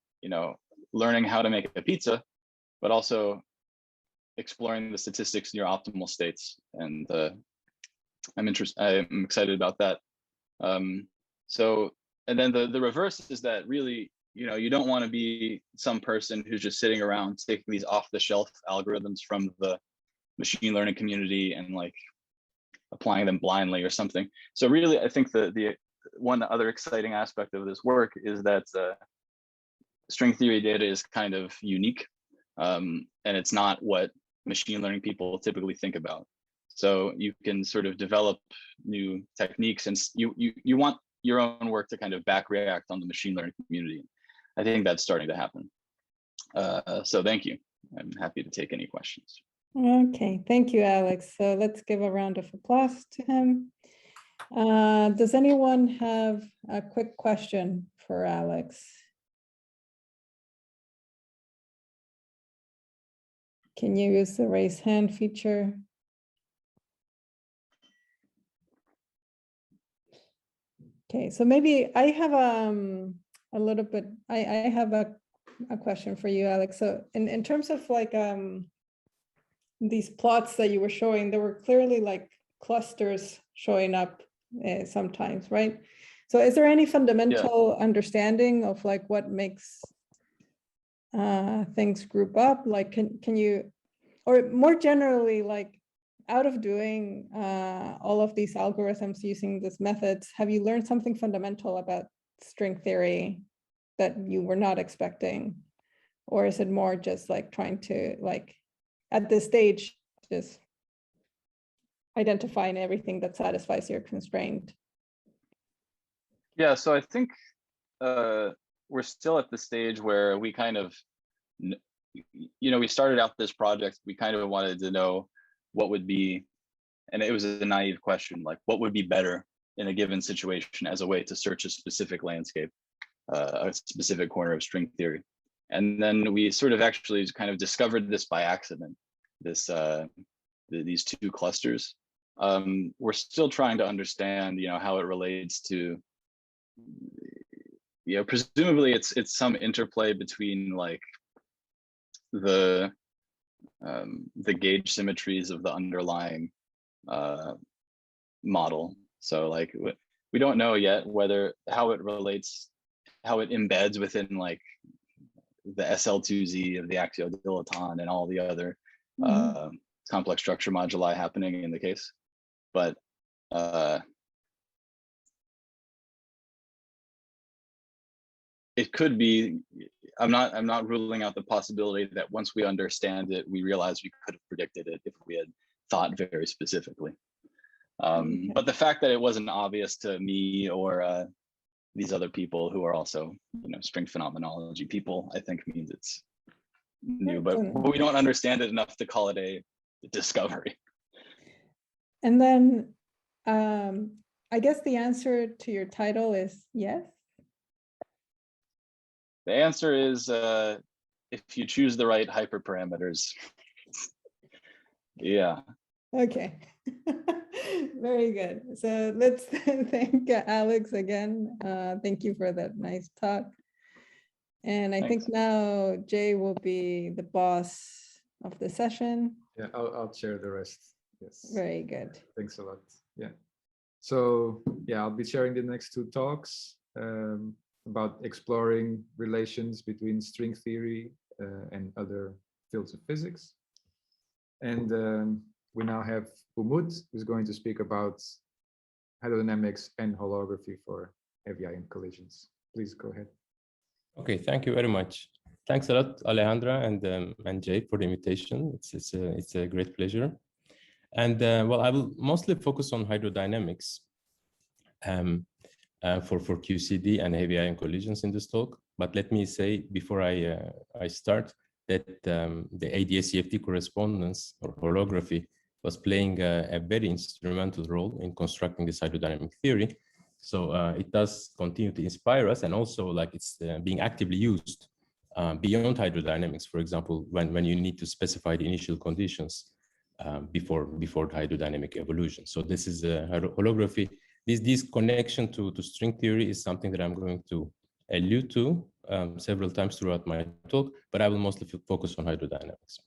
learning how to make a pizza, but also exploring the statistics near optimal states. And I'm excited about that. And then the reverse is that really, you don't want to be some person who's just sitting around taking these off-the-shelf algorithms from the machine learning community and like applying them blindly or something. So really, I think the one other exciting aspect of this work is that string theory data is kind of unique, and it's not what machine learning people typically think about. So you can sort of develop new techniques, and you want your own work to kind of back react on the machine learning community. I think that's starting to happen. So thank you. I'm happy to take any questions. Okay, thank you, Alex. So let's give a round of applause to him. Does anyone have a quick question for Alex? Can you use the raise hand feature? Okay, so maybe I have a little bit, I have a question for you, Alex. So in terms of like these plots that you were showing, there were clearly like clusters showing up sometimes, right? So is there any fundamental understanding of like what makes things group up? Like can you, or more generally, like out of doing all of these algorithms using these methods, have you learned something fundamental about string theory that you were not expecting? Or is it more just like trying to like, at this stage, just identifying everything that satisfies your constraint? Yeah, so I think we're still at the stage where we kind of, we started out this project, we kind of wanted to know what would be, and it was a naive question, like what would be better in a given situation as a way to search a specific landscape, a specific corner of string theory. And then we sort of actually kind of discovered this by accident, these two clusters. We're still trying to understand, how it relates to, presumably it's some interplay between like the gauge symmetries of the underlying model. So like we don't know yet how it relates, how it embeds within like the SL2Z of the axiodilaton and all the other complex structure moduli happening in the case. But it could be, I'm not ruling out the possibility that once we understand it, we realize we could have predicted it if we had thought very specifically. But the fact that it wasn't obvious to me or these other people who are also, string phenomenology people, I think means it's new, but we don't understand it enough to call it a discovery. And then I guess the answer to your title is yes. The answer is if you choose the right hyperparameters. Yeah. Okay. Very good. So let's thank Alex again. Thank you for that nice talk. And I think now Jay will be the boss of the session. Yeah, I'll share the rest. Yes. Very good. Thanks a lot. Yeah. So yeah, I'll be sharing the next two talks about exploring relations between string theory and other fields of physics. And we now have Umut, who's going to speak about hydrodynamics and holography for heavy ion collisions. Please go ahead. Okay, thank you very much. Thanks a lot, Alejandra and Jay, for the invitation. It's a great pleasure. And well, I will mostly focus on hydrodynamics for QCD and heavy ion collisions in this talk. But let me say before I start that the ADS-CFT correspondence or holography was playing a very instrumental role in constructing this hydrodynamic theory. So it does continue to inspire us, and also like it's being actively used beyond hydrodynamics. For example, when you need to specify the initial conditions before the hydrodynamic evolution. So this is holography. This connection to string theory is something that I'm going to allude to several times throughout my talk, but I will mostly focus on hydrodynamics.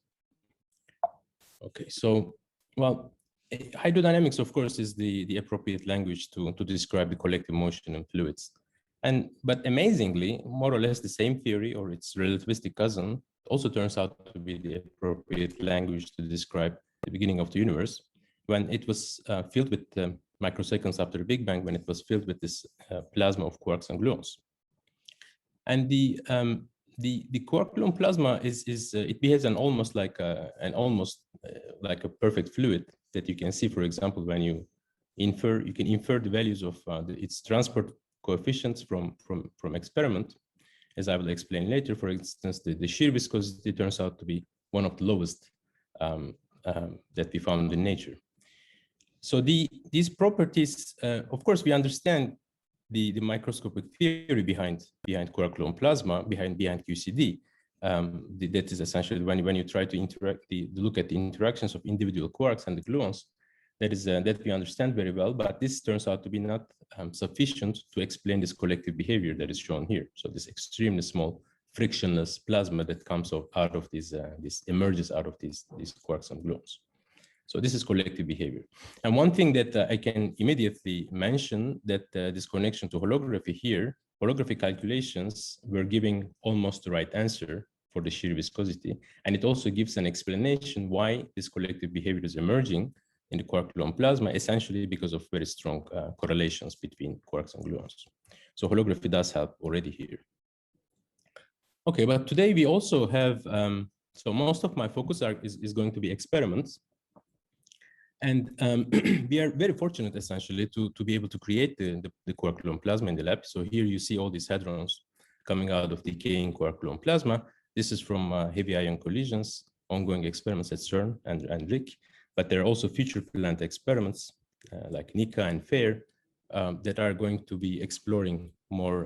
Okay, so well, hydrodynamics, of course, is the appropriate language to describe the collective motion in fluids. But amazingly, more or less the same theory or its relativistic cousin also turns out to be the appropriate language to describe the beginning of the universe, when it was filled with microseconds after the Big Bang, when it was filled with this plasma of quarks and gluons. And the quark-gluon plasma it behaves almost like a perfect fluid that you can see. For example, when you can infer the values of its transport coefficients from experiment, as I will explain later. For instance, the shear viscosity turns out to be one of the lowest that we found in nature. So these properties, of course, we understand the microscopic theory behind quark-gluon plasma, behind QCD. That is essentially when you try to look at the interactions of individual quarks and the gluons. That we understand very well, but this turns out to be not sufficient to explain this collective behavior that is shown here. So this extremely small frictionless plasma that comes out of these, emerges out of these quarks and gluons. So this is collective behavior. And one thing that I can immediately mention that this connection to holography here, holography calculations were giving almost the right answer for the shear viscosity. And it also gives an explanation why this collective behavior is emerging in the quark-gluon plasma, essentially because of very strong correlations between quarks and gluons. So holography does help already here. Okay, but today we also have, so most of my focus is going to be experiments. And we are very fortunate, essentially, to be able to create the quark-gluon plasma in the lab. So here you see all these hadrons coming out of decaying quark-gluon plasma. This is from heavy ion collisions, ongoing experiments at CERN and RIC. But there are also future planned experiments like NICA and FAIR that are going to be exploring more,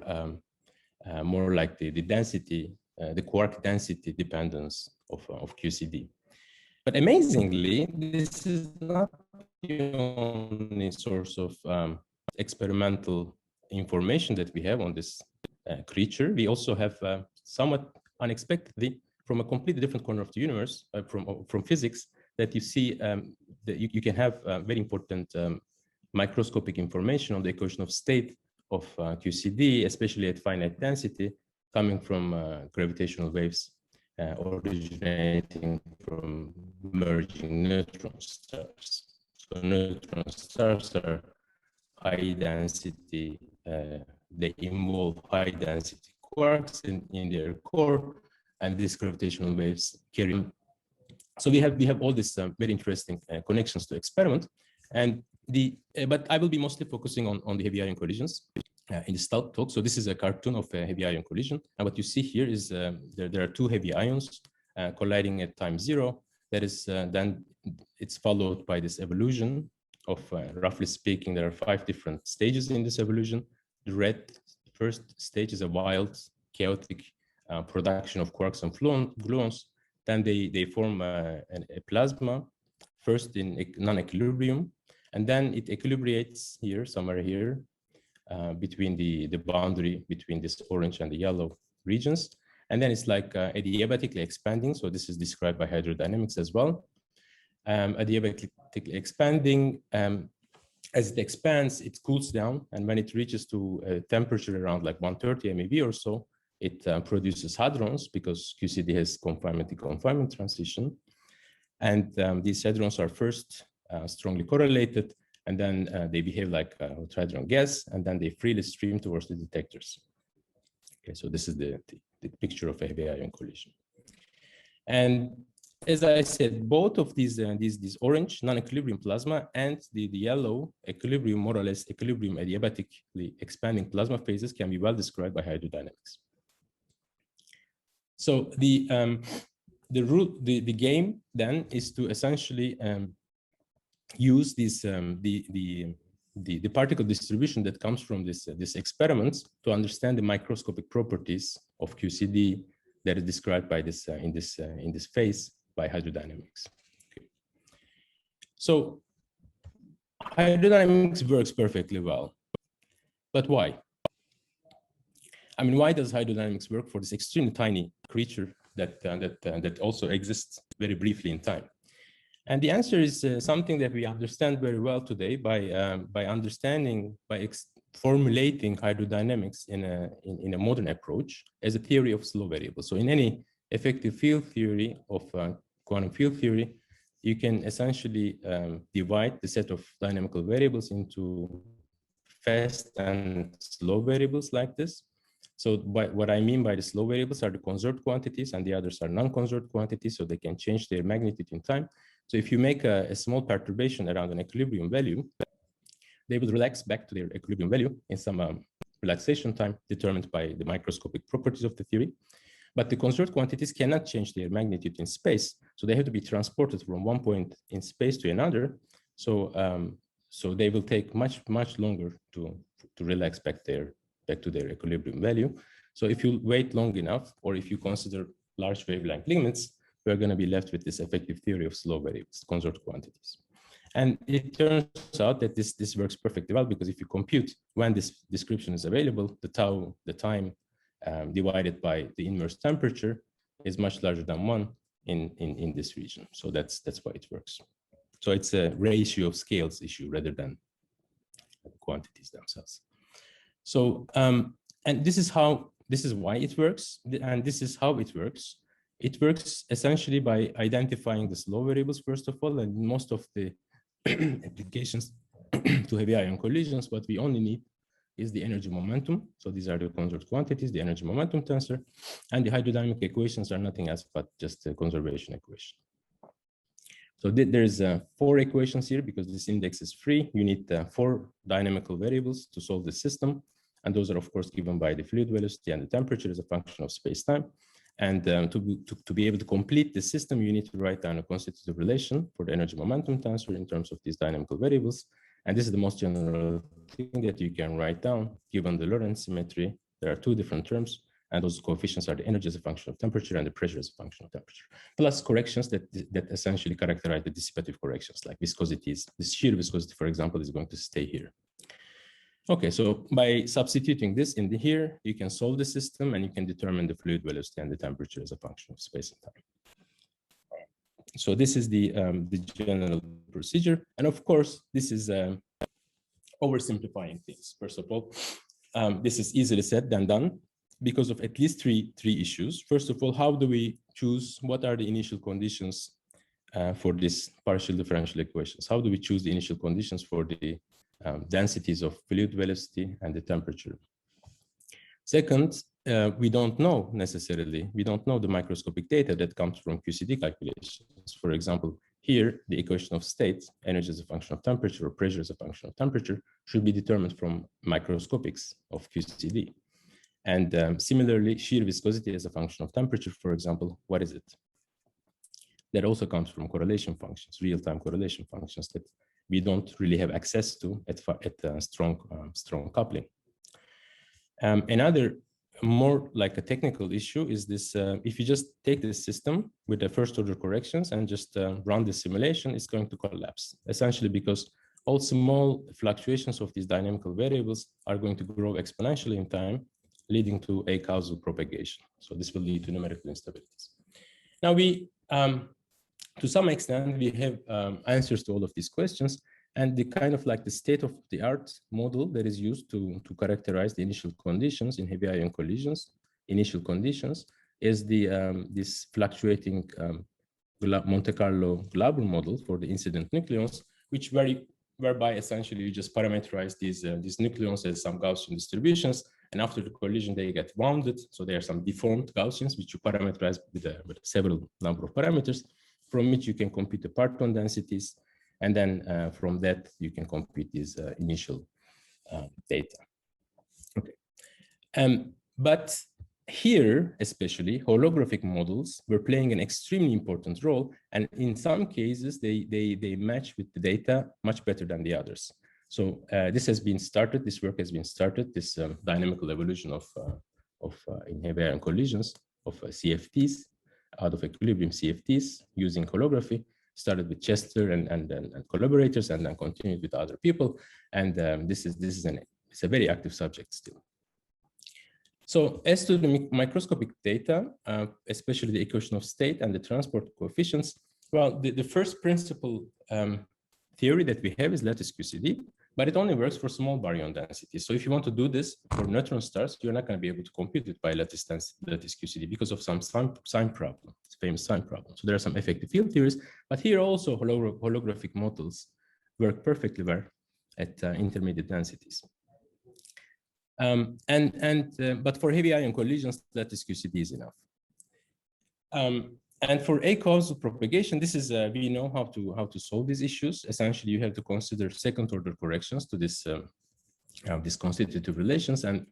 more like the density, the quark density dependence of QCD. But amazingly, this is not the only source of experimental information that we have on this creature. We also have somewhat unexpectedly, from a completely different corner of the universe, from physics, that you see that you can have very important microscopic information on the equation of state of QCD, especially at finite density, coming from gravitational waves originating from merging neutron stars. So neutron stars are high density, they involve high density quarks in their core, and these gravitational waves carry on. So we have all these very interesting connections to experiment, and but I will be mostly focusing on the heavy ion collisions in this talk. So this is a cartoon of a heavy ion collision, and what you see here is there are two heavy ions colliding at time 0. That is then it's followed by this evolution of, roughly speaking, there are 5 different stages in this evolution. The red first stage is a wild, chaotic production of quarks and gluons. Then they form a plasma, first in non-equilibrium, and then it equilibrates here, somewhere here, between the boundary between this orange and the yellow regions. And then it's like adiabatically expanding. So this is described by hydrodynamics as well. Adiabatically expanding, as it expands, it cools down. And when it reaches to a temperature around like 130 MeV or so, it produces hadrons, because QCD has confinement transition. And these hadrons are first strongly correlated, and then they behave like hadron gas, and then they freely stream towards the detectors. Okay, so this is the picture of a heavy ion collision. And as I said, both of these orange non-equilibrium plasma and the yellow equilibrium, more or less equilibrium adiabatically expanding plasma phases can be well described by hydrodynamics. So the game then is to essentially use this the particle distribution that comes from this experiments to understand the microscopic properties of QCD that is described by this in this phase by hydrodynamics. Okay. So hydrodynamics works perfectly well, but why? I mean, why does hydrodynamics work for this extremely tiny creature that also exists very briefly in time? And the answer is something that we understand very well today by formulating hydrodynamics in a modern approach as a theory of slow variables. So in any effective field theory of quantum field theory, you can essentially divide the set of dynamical variables into fast and slow variables like this. So what I mean by the slow variables are the conserved quantities, and the others are non-conserved quantities, so they can change their magnitude in time. So if you make a small perturbation around an equilibrium value, they will relax back to their equilibrium value in some relaxation time determined by the microscopic properties of the theory. But the conserved quantities cannot change their magnitude in space, so they have to be transported from one point in space to another. So so they will take much longer to relax back to their equilibrium value. So if you wait long enough, or if you consider large wavelength limits, we're going to be left with this effective theory of slow variables, conserved quantities. And it turns out that this works perfectly well, because if you compute when this description is available, the time divided by the inverse temperature is much larger than 1 in this region. So that's why it works. So it's a ratio of scales issue rather than quantities themselves. So and this is why it works, and this is how it works. It works essentially by identifying the slow variables first of all, and most of the applications to heavy ion collisions, what we only need is the energy momentum. So these are the conserved quantities, the energy momentum tensor, and the hydrodynamic equations are nothing else but just a conservation equation. So there's 4 equations here because this index is free. You need 4 dynamical variables to solve the system. And those are, of course, given by the fluid velocity and the temperature as a function of space-time. And to be able to complete the system, you need to write down a constitutive relation for the energy momentum tensor in terms of these dynamical variables. And this is the most general thing that you can write down. Given the Lorentz symmetry, there are 2 different terms. And those coefficients are the energy as a function of temperature and the pressure as a function of temperature, plus corrections that essentially characterize the dissipative corrections, like viscosities. The shear viscosity, for example, is going to stay here. Okay, so by substituting this in here, you can solve the system and you can determine the fluid velocity and the temperature as a function of space and time. So this is the general procedure. And of course, this is oversimplifying things. First of all, this is easily said than done, because of at least three issues. First of all, how do we choose what are the initial conditions for this partial differential equations? How do we choose the initial conditions for the densities of fluid velocity and the temperature? Second, we don't know necessarily, we don't know the microscopic data that comes from QCD calculations. For example, here, the equation of state, energy as a function of temperature or pressure as a function of temperature, should be determined from microscopics of QCD. And similarly, shear viscosity as a function of temperature, for example, what is it? That also comes from correlation functions, real-time correlation functions that we don't really have access to at strong coupling. Another more like a technical issue is this, if you just take this system with the first order corrections and just run the simulation, it's going to collapse, essentially because all small fluctuations of these dynamical variables are going to grow exponentially in time, leading to a causal propagation. So this will lead to numerical instabilities. Now we, to some extent, we have answers to all of these questions, and the kind of like the state-of-the-art model that is used to characterize the initial conditions in heavy ion collisions, initial conditions, is the this fluctuating Monte Carlo Glauber model for the incident nucleons, which whereby essentially you just parameterize these nucleons as some Gaussian distributions, and after the collision they get wounded, so there are some deformed Gaussians which you parameterize with several number of parameters, from which you can compute the parton densities, and then from that you can compute these initial data. Okay, but here especially holographic models were playing an extremely important role, and in some cases they match with the data much better than the others. So this has been started, this work has been started, this dynamical evolution of in heavy ion collisions of CFTs, out of equilibrium CFTs using holography, started with Chester and collaborators, and then continued with other people. And it's a very active subject still. So as to the microscopic data, especially the equation of state and the transport coefficients, well, the first principle theory that we have is lattice QCD, but it only works for small baryon densities. So if you want to do this for neutron stars, you're not going to be able to compute it by lattice QCD because of some sign problem, famous sign problem. So there are some effective field theories, but here also holographic models work perfectly well at intermediate densities. But for heavy ion collisions, lattice QCD is enough. And for a-causal propagation, this is we know how to solve these issues. Essentially, you have to consider second-order corrections to this these constitutive relations, and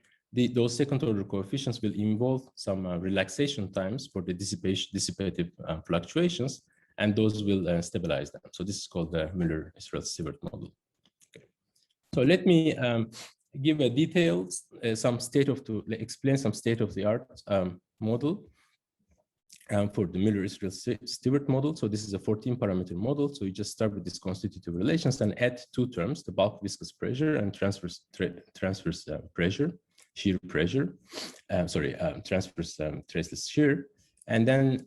those second-order coefficients will involve some relaxation times for the dissipative fluctuations, and those will stabilize them. So this is called the Müller-Israel-Stewart model. Okay. So let me give a details, explain some state-of-the-art model. For the Müller-Israel-Stewart model. So this is a 14-parameter model. So you just start with these constitutive relations and add 2 terms, the bulk viscous pressure and transverse pressure, shear pressure, transverse traceless shear. And then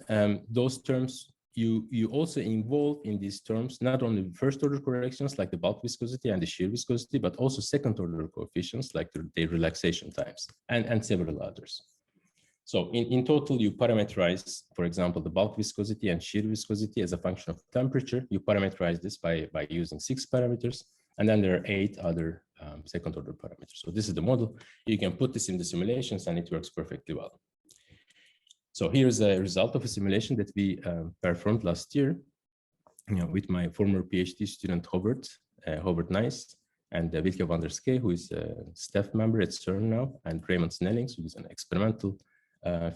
those terms, you also involve in these terms, not only first order corrections like the bulk viscosity and the shear viscosity, but also second order coefficients like the relaxation times and several others. So in total, you parameterize, for example, the bulk viscosity and shear viscosity as a function of temperature. You parameterize this by using 6 parameters, and then there are 8 other second order parameters. So this is the model. You can put this in the simulations and it works perfectly well. So here's a result of a simulation that we performed last year. with my former PhD student Hobart Nice, and Wilke van der Skee, who is a staff member at CERN now, and Raymond Snellings, who is an experimental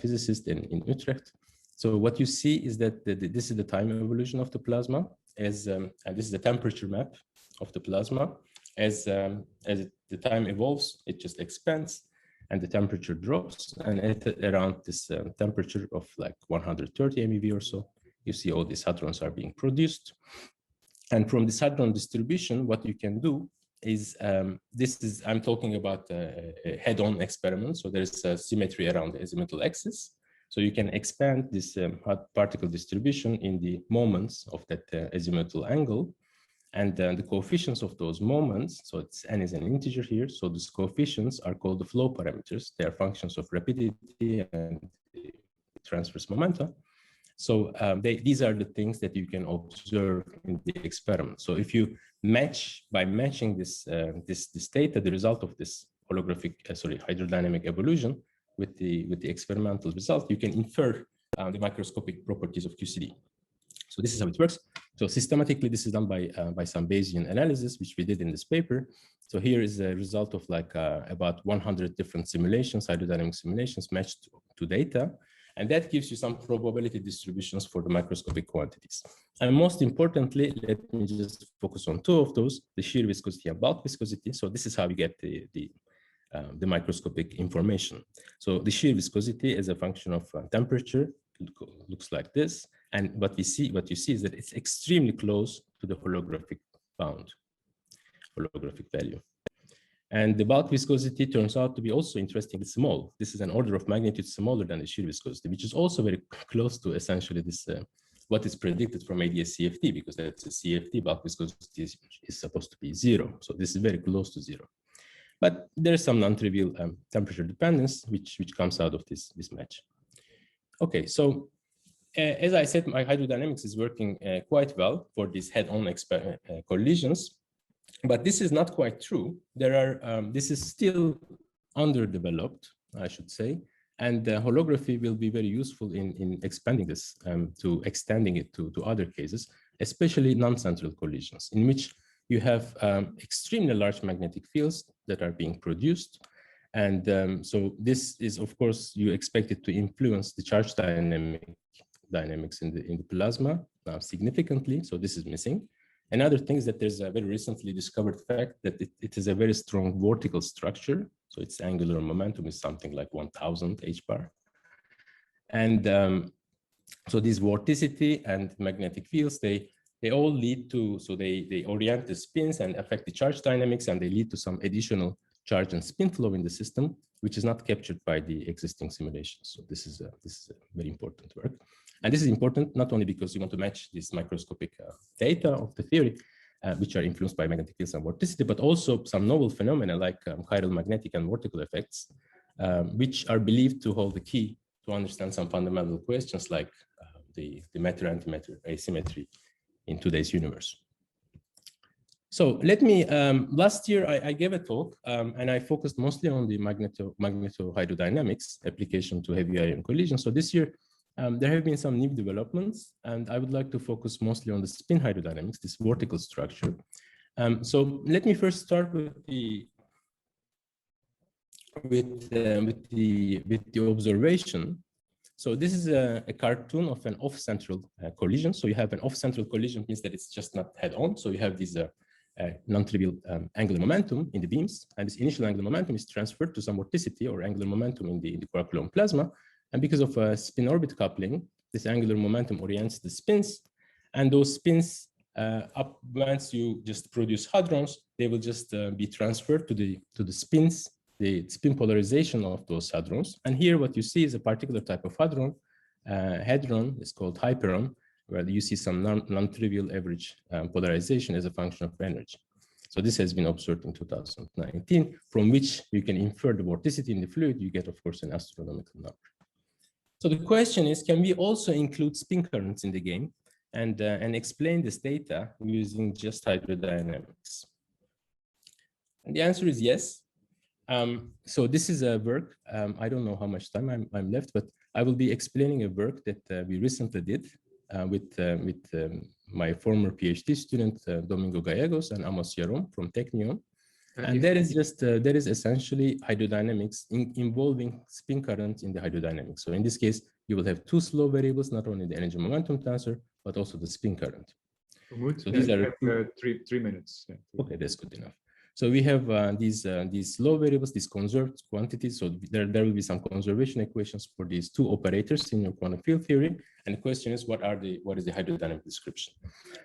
physicist in Utrecht. So what you see is that this is the time evolution of the plasma, and this is the temperature map of the plasma. As the time evolves, it just expands, and the temperature drops. And at around this temperature of like 130 MeV or so, you see all these hadrons are being produced. And from this hadron distribution, what you can do is, I'm talking about a head-on experiment. So there's a symmetry around the azimuthal axis. So you can expand this particle distribution in the moments of that azimuthal angle. And the coefficients of those moments, so it's n is an integer here. So these coefficients are called the flow parameters. They are functions of rapidity and transverse momenta. So these are the things that you can observe in the experiment. So if you match, by matching this data, the result of this hydrodynamic evolution with the experimental result, you can infer the microscopic properties of QCD. So this is how it works. So systematically, this is done by some Bayesian analysis, which we did in this paper. So here is a result of like about 100 different simulations, hydrodynamic simulations matched to data. And that gives you some probability distributions for the microscopic quantities. And most importantly, let me just focus on two of those, the shear viscosity and bulk viscosity. So this is how you get the microscopic information. So the shear viscosity is a function of temperature. It looks like this. And what you see is that it's extremely close to the holographic bound, holographic value. And the bulk viscosity turns out to be also interestingly small. This is an order of magnitude smaller than the shear viscosity, which is also very close to essentially this what is predicted from ADS-CFT, because that's a CFT, bulk viscosity is supposed to be 0. So this is very close to 0. But there's some non-trivial temperature dependence, which comes out of this match. Okay, so as I said, my hydrodynamics is working quite well for these head-on collisions. But this is not quite true. This is still underdeveloped, I should say, and holography will be very useful in expanding this to extending it to other cases, especially non-central collisions, in which you have extremely large magnetic fields that are being produced. And so this is, of course, you expect it to influence the charge dynamics in the plasma significantly. So this is missing. Another thing is that there's a very recently discovered fact that it is a very strong vortical structure. So its angular momentum is something like 1000 h-bar. And so these vorticity and magnetic fields, they all lead to, so they orient the spins and affect the charge dynamics, and they lead to some additional charge and spin flow in the system, which is not captured by the existing simulations. So this is a very important work. And this is important not only because you want to match this microscopic data of the theory, which are influenced by magnetic fields and vorticity, but also some novel phenomena like chiral magnetic and vortical effects, which are believed to hold the key to understand some fundamental questions like the matter-antimatter asymmetry in today's universe. So let me, last year I gave a talk and I focused mostly on the magneto-hydrodynamics application to heavy ion collision. So this year, there have been some new developments, and I would like to focus mostly on the spin hydrodynamics, this vortical structure. So let me first start with the observation. So this is a cartoon of an off-central collision. So you have an off-central collision, means that it's just not head-on. So you have this non-trivial angular momentum in the beams, and this initial angular momentum is transferred to some vorticity or angular momentum in the quark-gluon plasma. And because of spin-orbit coupling, this angular momentum orients the spins, and those spins, once you just produce hadrons, they will just be transferred to the spins, the spin polarization of those hadrons. And here, what you see is a particular type of hadron. Hadron is called hyperon, where you see some non-trivial average polarization as a function of energy. So this has been observed in 2019, from which you can infer the vorticity in the fluid. You get, of course, an astronomical number. So the question is, can we also include spin currents in the game and explain this data using just hydrodynamics? And the answer is yes. So this is a work, I don't know how much time I'm left, but I will be explaining a work that we recently did with my former PhD student, Domingo Gallegos and Amos Yarom from Technion. And that is just, that is essentially hydrodynamics involving spin current in the hydrodynamics. So in this case, you will have two slow variables, not only the energy momentum tensor, but also the spin current. So these are 3 minutes. Yeah. Okay, that's good enough. So we have these slow variables, these conserved quantities. So there will be some conservation equations for these two operators in your quantum field theory. And the question is, what is the hydrodynamic description?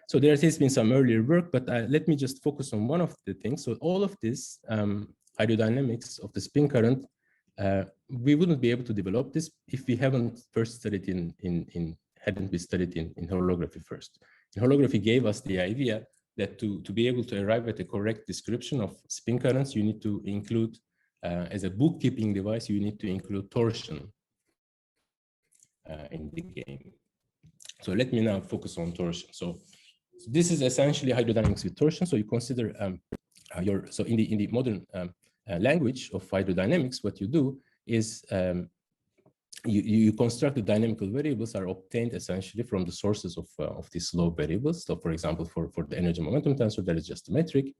So there has been some earlier work, but let me just focus on one of the things. So all of this hydrodynamics of the spin current, we wouldn't be able to develop this if we haven't first studied hadn't been studied in holography first. And holography gave us the idea that to be able to arrive at a correct description of spin currents, you need to include, as a bookkeeping device, you need to include torsion in the game. So let me now focus on torsion. So this is essentially hydrodynamics with torsion. So you consider so in the modern language of hydrodynamics, what you do is you construct the dynamical variables are obtained essentially from the sources of these slow variables. So for example, for the energy momentum tensor, that is just a metric.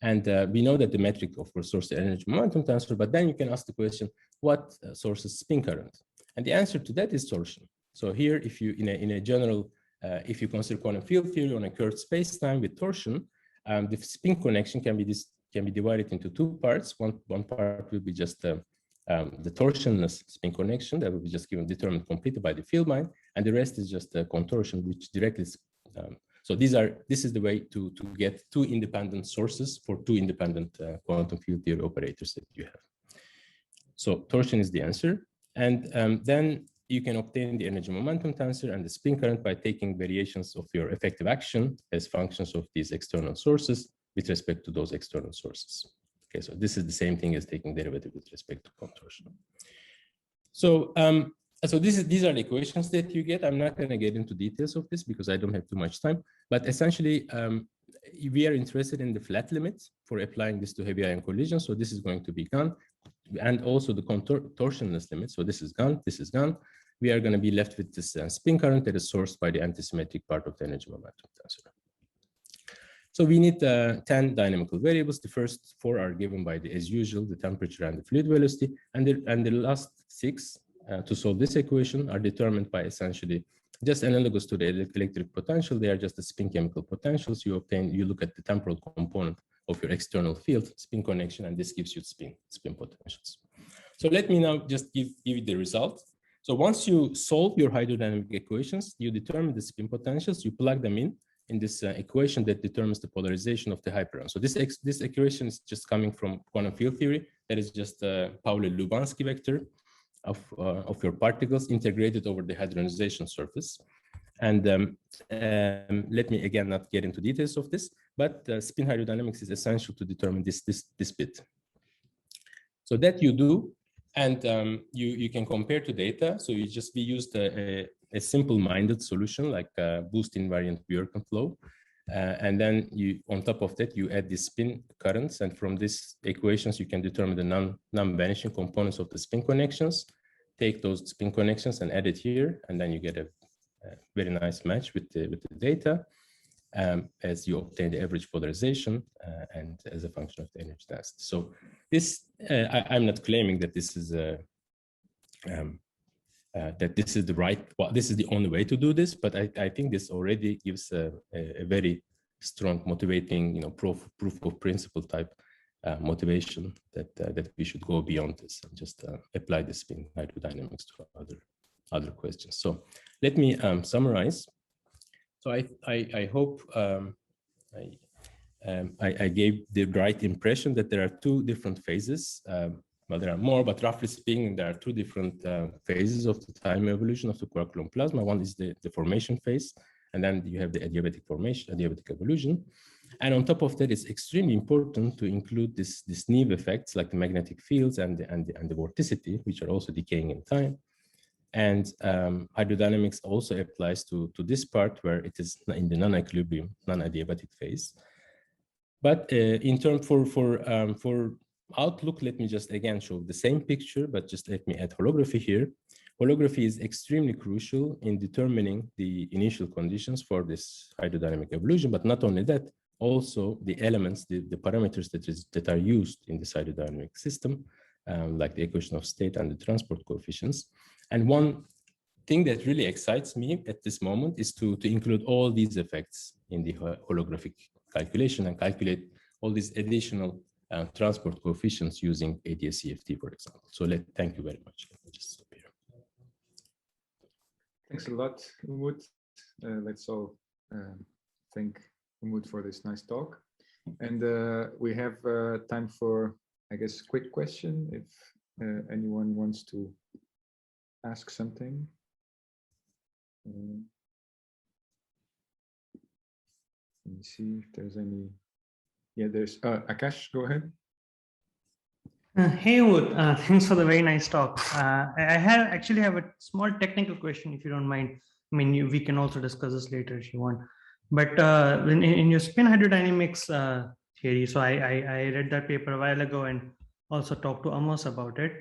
And we know that the metric, of course, sources the energy momentum tensor, but then you can ask the question, what sources spin current? And the answer to that is torsion. So here, if you, in a general, if you consider quantum field theory on a curved space-time with torsion, the spin connection can be divided into two parts. One part will be just the torsionless spin connection that will be just determined completely by the field line, and the rest is just a contortion, which directly. So this is the way to get two independent sources for two independent quantum field theory operators that you have. So torsion is the answer, and then you can obtain the energy momentum tensor and the spin current by taking variations of your effective action as functions of these external sources with respect to those external sources. Okay, so this is the same thing as taking derivative with respect to contortion. So, these are the equations that you get. I'm not going to get into details of this because I don't have too much time. But essentially, we are interested in the flat limits for applying this to heavy ion collision. So this is going to be gone, and also the torsionless limit. So this is gone. This is gone. We are going to be left with this spin current that is sourced by the antisymmetric part of the energy momentum tensor. So we need 10 dynamical variables. The first 4 are given by as usual, the temperature and the fluid velocity, and the last 6 to solve this equation are determined by essentially just analogous to the electric potential. They are just the spin chemical potentials you obtain. You look at the temporal component of your external field spin connection, and this gives you spin potentials. So let me now just give you the result. So once you solve your hydrodynamic equations, you determine the spin potentials, you plug them in this equation that determines the polarization of the hyperon. So this equation is just coming from quantum field theory. That is just Pauli-Lubansky vector of your particles integrated over the hadronization surface. And let me again not get into details of this, but spin hydrodynamics is essential to determine this bit. So that you do, and you can compare to data. So we used a simple-minded solution like boost invariant Bjorken flow. And then on top of that, you add the spin currents. And from these equations, you can determine the non-vanishing components of the spin connections, take those spin connections and add it here. And then you get a very nice match with the data as you obtain the average polarization and as a function of the energy density. So this, I'm not claiming that this is the right, well, this is the only way to do this, but I think this already gives a very strong motivating, proof of principle type motivation that we should go beyond this and just apply the spin hydrodynamics to other questions. So let me summarize. So I hope I gave the right impression that there are two different phases. Well, there are more, but roughly speaking, there are two different phases of the time evolution of the quark-gluon plasma. One is the formation phase, and then you have the adiabatic formation, adiabatic evolution. And on top of that, it's extremely important to include these Neve effects like the magnetic fields and the vorticity, which are also decaying in time. And hydrodynamics also applies to this part where it is in the non-equilibrium, non-adiabatic phase. But in terms for outlook, let me just again show the same picture, but just let me add holography here. Holography is extremely crucial in determining the initial conditions for this hydrodynamic evolution, but not only that, also the elements, the parameters that are used in this hydrodynamic system, like the equation of state and the transport coefficients. And one thing that really excites me at this moment is to include all these effects in the holographic calculation and calculate all these additional transport coefficients using ADS-CFT, for example. So thank you very much. Let me just stop here. Thanks a lot, Umut. Let's all thank Umut for this nice talk. And we have time for, I guess, quick question if anyone wants to ask something. Let me see if there's any. Yeah, there's Akash, go ahead. Hey, Umut, thanks for the very nice talk. I actually have a small technical question, if you don't mind. I mean, we can also discuss this later if you want. But in your spin hydrodynamics theory, so I read that paper a while ago and also talked to Amos about it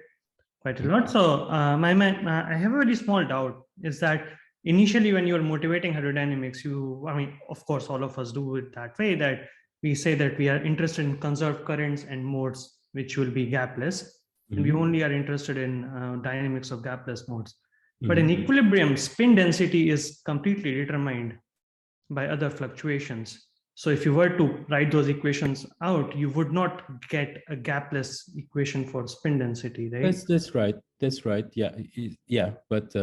quite a lot. So I have a very small doubt is that initially when you're motivating hydrodynamics, I mean, of course, all of us do it that way, that we say that we are interested in conserved currents and modes which will be gapless. And we only are interested in dynamics of gapless modes. But in equilibrium, spin density is completely determined by other fluctuations. So if you were to write those equations out, you would not get a gapless equation for spin density, right? That's right. That's right. Yeah, yeah. But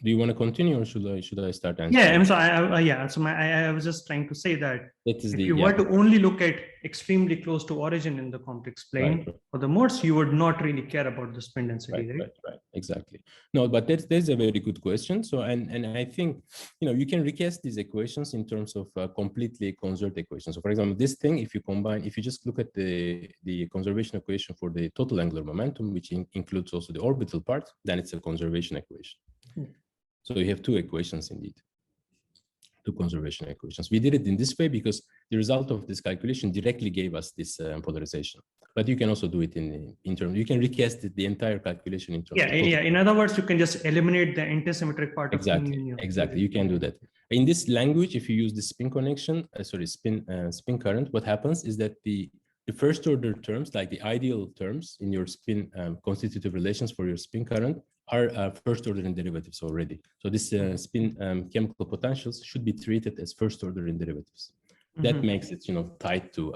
do you want to continue, or should I start answering? Yeah, and so I was just trying to say that if you yeah. were to only look at extremely close to origin in the complex plane for the modes, you would not really care about the spin density, right? Right, exactly. No, but that's a very good question. So, and I think, you can recast these equations in terms of completely conserved equations. So, for example, this thing, if you just look at the conservation equation for the total angular momentum, which includes also the orbital part, then it's a conservation equation. So you have two equations indeed, two conservation equations. We did it in this way because the result of this calculation directly gave us this polarization. But you can also do it in terms, you can recast the entire calculation in terms of total. In other words, you can just eliminate the antisymmetric part of Exactly, you can do that. In this language, if you use the spin connection, spin current, what happens is that the first order terms, like the ideal terms in your spin constitutive relations for your spin current, are first order in derivatives already. So this spin chemical potentials should be treated as first order in derivatives. That makes it, tied to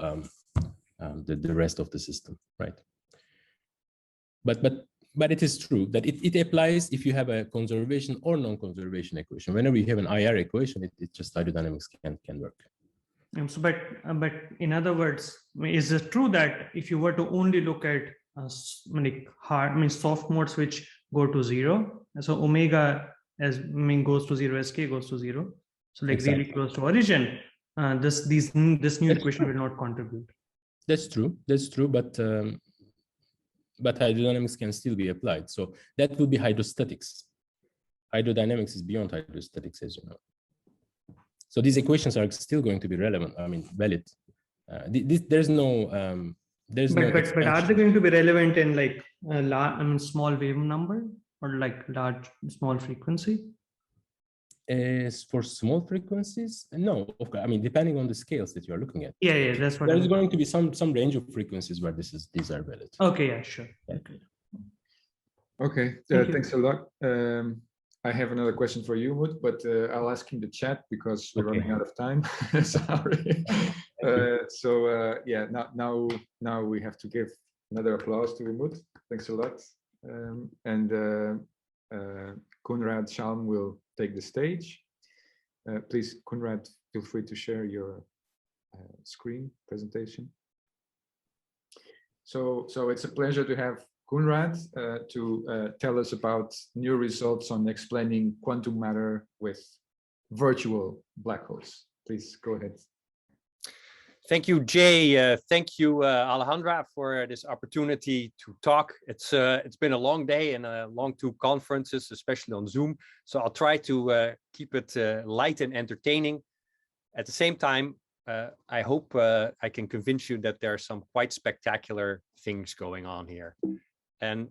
the rest of the system, right? But it is true that it applies if you have a conservation or non-conservation equation. Whenever you have an IR equation, it just hydrodynamics can work. So, but in other words, is it true that if you were to only look at soft modes which go to zero, so omega goes to zero as k goes to zero, so like really close to origin, this new equation will not contribute. That's true, but hydrodynamics can still be applied. So that will be hydrostatics. Hydrodynamics is beyond hydrostatics, as you know. So these equations are still going to be relevant. I mean, valid. There's no. But are they going to be relevant in like small wave number or like small frequency? As for small frequencies, no. Of course, I mean, depending on the scales that you are looking at. Yeah, that's what. There is going to be some range of frequencies where these are valid. Okay, yeah, sure. Okay, thanks a lot. I have another question for you, Umut, but I'll ask in the chat because we're running out of time. Sorry. Now we have to give another applause to Umut. Thanks a lot. Konrad Schalm will take the stage. Please, Konrad, feel free to share your screen presentation. So it's a pleasure to have Konrad to tell us about new results on explaining quantum matter with virtual black holes. Please go ahead. Thank you, Jay. Thank you, Alejandra, for this opportunity to talk. It's been a long day and long two conferences, especially on Zoom. So I'll try to keep it light and entertaining. At the same time, I hope I can convince you that there are some quite spectacular things going on here. And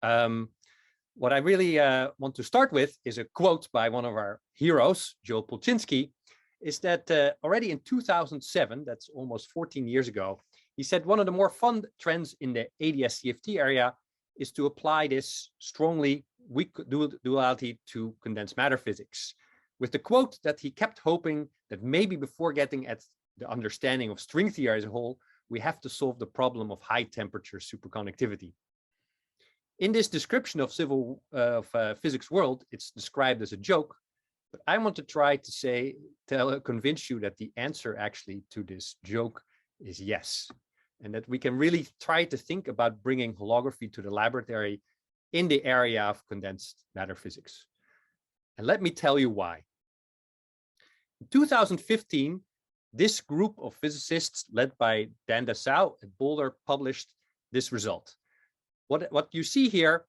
what I really want to start with is a quote by one of our heroes, Joe Polchinski, is that already in 2007, that's almost 14 years ago, he said one of the more fun trends in the ADS-CFT area is to apply this strongly weak duality to condensed matter physics, with the quote that he kept hoping that maybe before getting at the understanding of string theory as a whole, we have to solve the problem of high temperature superconductivity. In this description of physics world, it's described as a joke, but I want to try to convince you that the answer actually to this joke is yes, and that we can really try to think about bringing holography to the laboratory in the area of condensed matter physics. And let me tell you why. In 2015, this group of physicists led by Dan Dessau at Boulder published this result. What you see here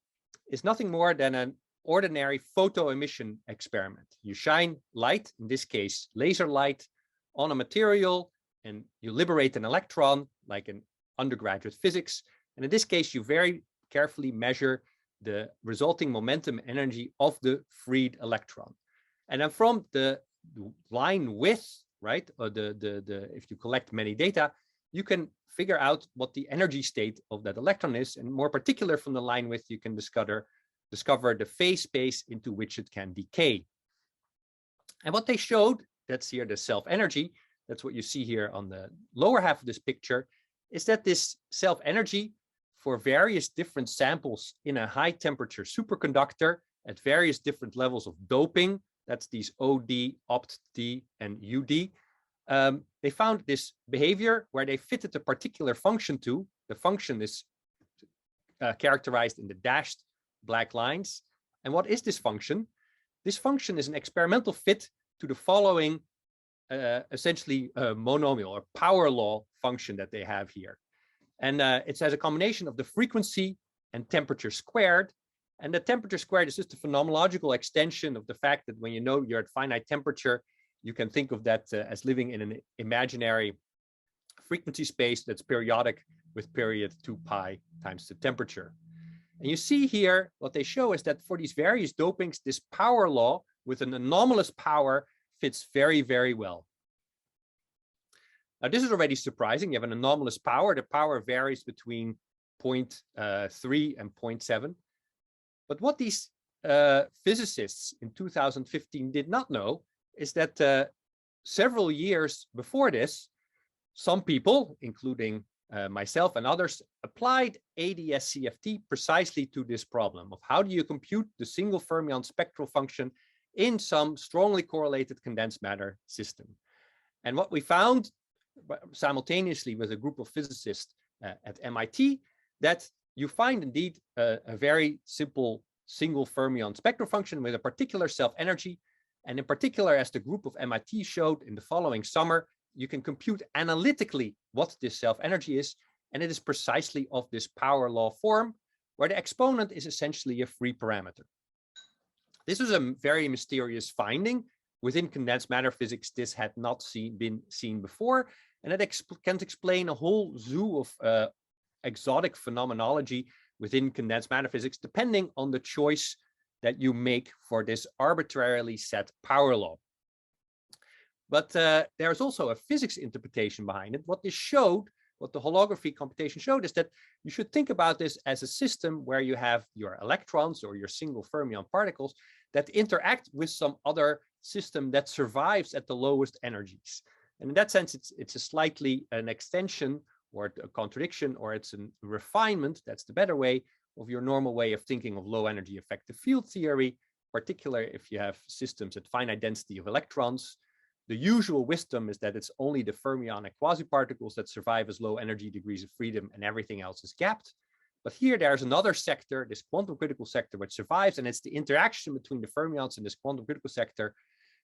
is nothing more than an ordinary photo emission experiment. You shine light, in this case laser light, on a material, and you liberate an electron like in undergraduate physics. And in this case, you very carefully measure the resulting momentum energy of the freed electron. And then from the line width, right, or if you collect many data, you can figure out what the energy state of that electron is. And more particular from the line width, you can discover the phase space into which it can decay. And what they showed, that's here the self-energy, that's what you see here on the lower half of this picture, is that this self-energy for various different samples in a high temperature superconductor at various different levels of doping, that's these OD, opt-D, and UD, they found this behavior where they fitted a particular function to. The function is characterized in the dashed black lines. And what is this function? This function is an experimental fit to the following essentially monomial or power law function that they have here. And it has a combination of the frequency and temperature squared. And the temperature squared is just a phenomenological extension of the fact that when you know you're at finite temperature, you can think of that as living in an imaginary frequency space that's periodic with period 2 pi times the temperature. And you see here, what they show is that for these various dopings, this power law with an anomalous power fits very, very well. Now, this is already surprising. You have an anomalous power. The power varies between 0.3 and 0.7. But what these physicists in 2015 did not know is that several years before this, some people, including myself and others, applied ADS-CFT precisely to this problem of how do you compute the single fermion spectral function in some strongly correlated condensed matter system. And what we found simultaneously with a group of physicists at MIT, that you find indeed a very simple single fermion spectral function with a particular self-energy. And in particular, as the group of MIT showed in the following summer, you can compute analytically what this self-energy is. And it is precisely of this power law form, where the exponent is essentially a free parameter. This was a very mysterious finding. Within condensed matter physics, this had not been seen before. And it can explain a whole zoo of exotic phenomenology within condensed matter physics, depending on the choice that you make for this arbitrarily set power law. But there's also a physics interpretation behind it. What this showed, what the holography computation showed, is that you should think about this as a system where you have your electrons or your single fermion particles that interact with some other system that survives at the lowest energies. And in that sense, it's a slightly an extension or a contradiction, or it's a refinement, that's the better way, of your normal way of thinking of low energy effective field theory, particularly if you have systems at finite density of electrons. The usual wisdom is that it's only the fermionic quasiparticles that survive as low energy degrees of freedom and everything else is gapped. But here there's another sector, this quantum critical sector, which survives, and it's the interaction between the fermions in this quantum critical sector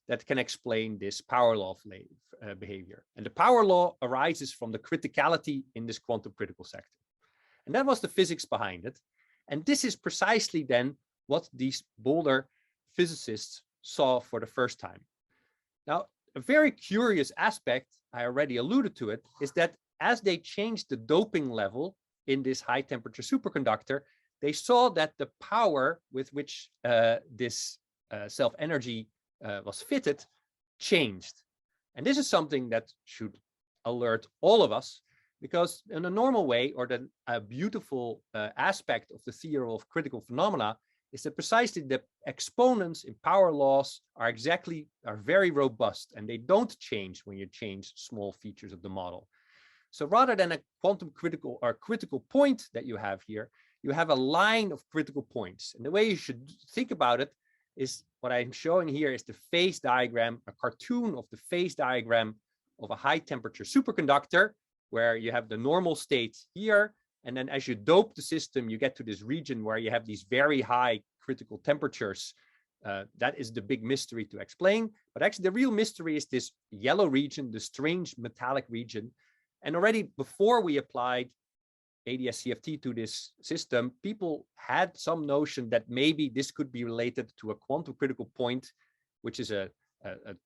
that can explain this power law behavior. And the power law arises from the criticality in this quantum critical sector. And that was the physics behind it. And this is precisely then what these Boulder physicists saw for the first time. Now, a very curious aspect, I already alluded to it, is that as they changed the doping level in this high temperature superconductor, they saw that the power with which this self-energy was fitted changed. And this is something that should alert all of us, because in a normal way, or the beautiful aspect of the theory of critical phenomena is that precisely the exponents in power laws are very robust, and they don't change when you change small features of the model. So rather than a quantum critical or critical point that you have here, you have a line of critical points. And the way you should think about it is what I'm showing here is the phase diagram, a cartoon of the phase diagram of a high temperature superconductor, where you have the normal state here. And then as you dope the system, you get to this region where you have these very high critical temperatures. That is the big mystery to explain. But actually the real mystery is this yellow region, the strange metallic region. And already before we applied ADS-CFT to this system, people had some notion that maybe this could be related to a quantum critical point, which is a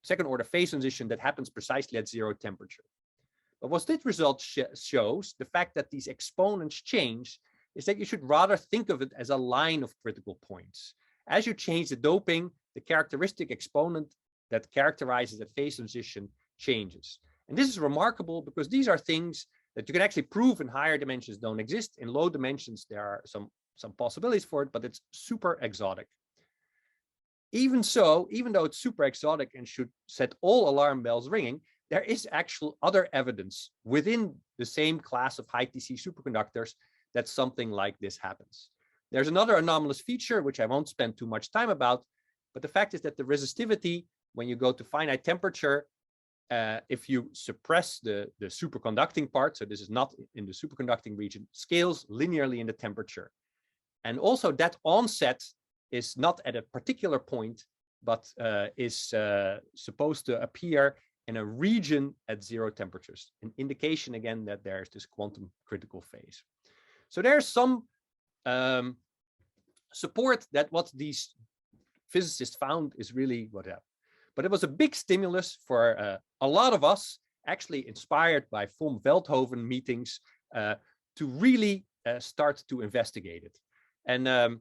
second order phase transition that happens precisely at 0 temperature. But what this result shows, the fact that these exponents change, is that you should rather think of it as a line of critical points. As you change the doping, the characteristic exponent that characterizes that phase transition changes. And this is remarkable because these are things that you can actually prove in higher dimensions don't exist. In low dimensions, there are some possibilities for it, but it's super exotic. Even so, even though it's super exotic and should set all alarm bells ringing, there is actual other evidence within the same class of high TC superconductors that something like this happens. There's another anomalous feature, which I won't spend too much time about, but the fact is that the resistivity, when you go to finite temperature, if you suppress the superconducting part, so this is not in the superconducting region, scales linearly in the temperature. And also that onset is not at a particular point, but is supposed to appear in a region at 0 temperatures, an indication again that there's this quantum critical phase. So there's some support that what these physicists found is really what happened. But it was a big stimulus for a lot of us, actually inspired by von Veldhoven meetings, to really start to investigate it. And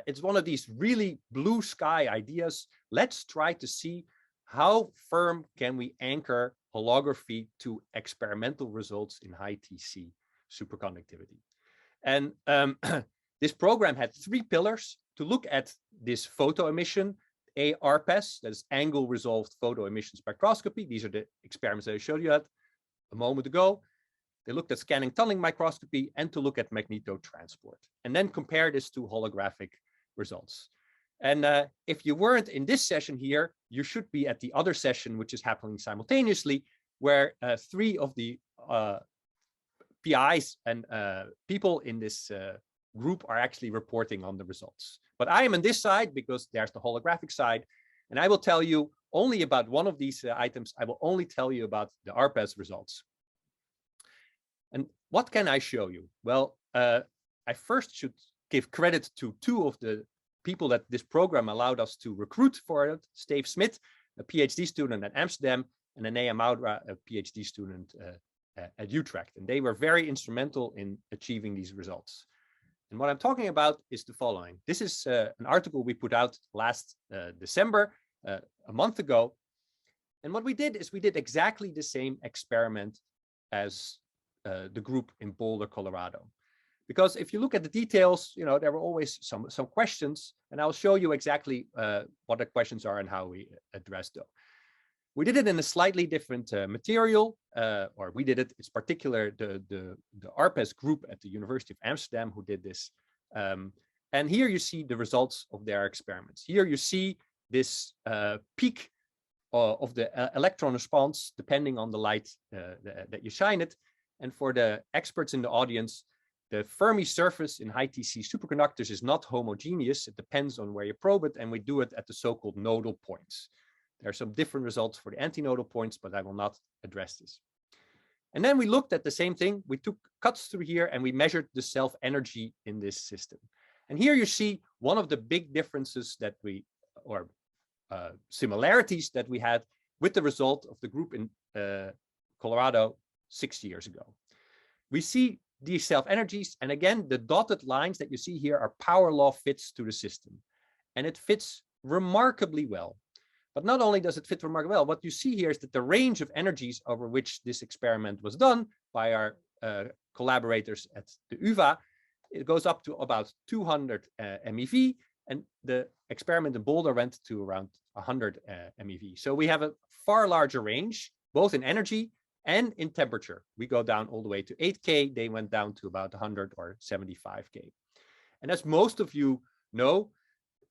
it's one of these really blue sky ideas. Let's try to see how firm can we anchor holography to experimental results in high TC superconductivity. And this program had 3 pillars: to look at this photo emission, ARPES, that is angle resolved photo emission spectroscopy. These are the experiments that I showed you at a moment ago. They looked at scanning tunneling microscopy and to look at magnetotransport, and then compare this to holographic results. And if you weren't in this session here, you should be at the other session, which is happening simultaneously, where 3 of the PIs and people in this group are actually reporting on the results. But I am on this side because there's the holographic side, and I will tell you only about one of these items. I will only tell you about the ARPES results. And what can I show you? Well, I first should give credit to 2 of the people that this program allowed us to recruit for it: Steve Smith, a PhD student at Amsterdam, and Anea Maudra, a PhD student at Utrecht. And they were very instrumental in achieving these results. And what I'm talking about is the following. This is an article we put out last December, a month ago. And what we did is we did exactly the same experiment as the group in Boulder, Colorado. Because if you look at the details, you know, there were always some questions, and I'll show you exactly what the questions are and how we address them. We did it in a slightly different material, or we did it, it's particular the ARPES group at the University of Amsterdam who did this. And here you see the results of their experiments. Here you see this peak of the electron response, depending on the light that you shine it. And for the experts in the audience, the Fermi surface in high TC superconductors is not homogeneous. It depends on where you probe it, and we do it at the so-called nodal points. There are some different results for the antinodal points, but I will not address this. And then we looked at the same thing. We took cuts through here and we measured the self-energy in this system. And here you see one of the big differences that we, or similarities that we had, with the result of the group in Colorado 6 years ago. We see these self-energies, and again, the dotted lines that you see here are power law fits to the system, and it fits remarkably well. But not only does it fit remarkably well, what you see here is that the range of energies over which this experiment was done by our collaborators at the UvA, it goes up to about 200 MeV, and the experiment in Boulder went to around 100 MeV. So we have a far larger range, both in energy and in temperature. We go down all the way to 8K. They went down to about 100 or 75K. And as most of you know,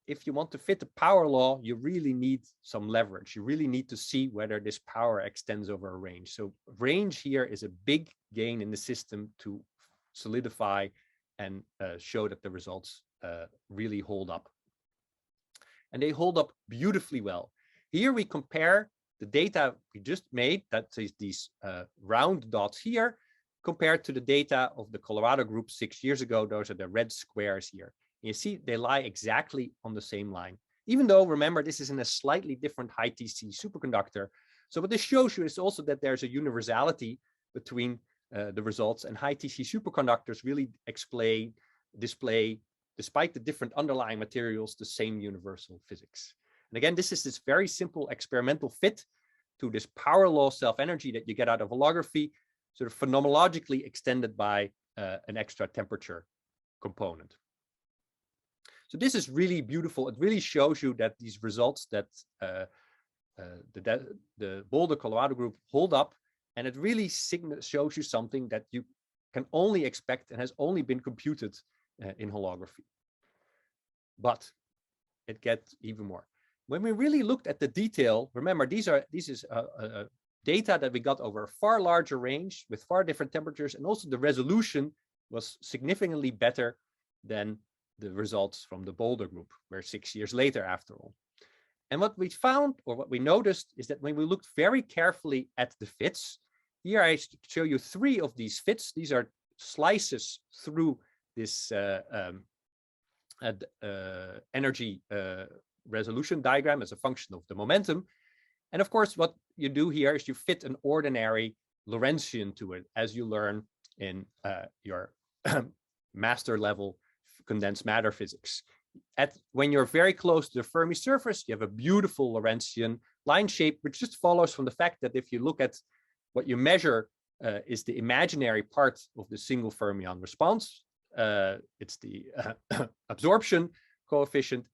if you want to fit the power law, you really need some leverage. You really need to see whether this power extends over a range. So range here is a big gain in the system to solidify and show that the results really hold up. And they hold up beautifully well. Here we compare the data we just made, that is these round dots here, compared to the data of the Colorado group 6 years ago. Those are the red squares here. You see, they lie exactly on the same line, even though, remember, this is in a slightly different high TC superconductor. So what this shows you is also that there's a universality between the results, and high TC superconductors really display, despite the different underlying materials, the same universal physics. And again, this is this very simple experimental fit to this power law self-energy that you get out of holography, sort of phenomenologically extended by an extra temperature component. So this is really beautiful. It really shows you that these results that the Boulder Colorado group hold up, and it really shows you something that you can only expect and has only been computed in holography. But it gets even more. When we really looked at the detail, remember, this is data that we got over a far larger range with far different temperatures, and also the resolution was significantly better than the results from the Boulder group, where 6 years later, after all. And what we found, or what we noticed, is that when we looked very carefully at the fits, here I show you 3 of these fits. These are slices through this energy resolution diagram as a function of the momentum. And of course, what you do here is you fit an ordinary Lorentzian to it, as you learn in your master level condensed matter physics. When you're very close to the Fermi surface, you have a beautiful Lorentzian line shape, which just follows from the fact that if you look at what you measure is the imaginary part of the single fermion response. It's the absorption coefficient,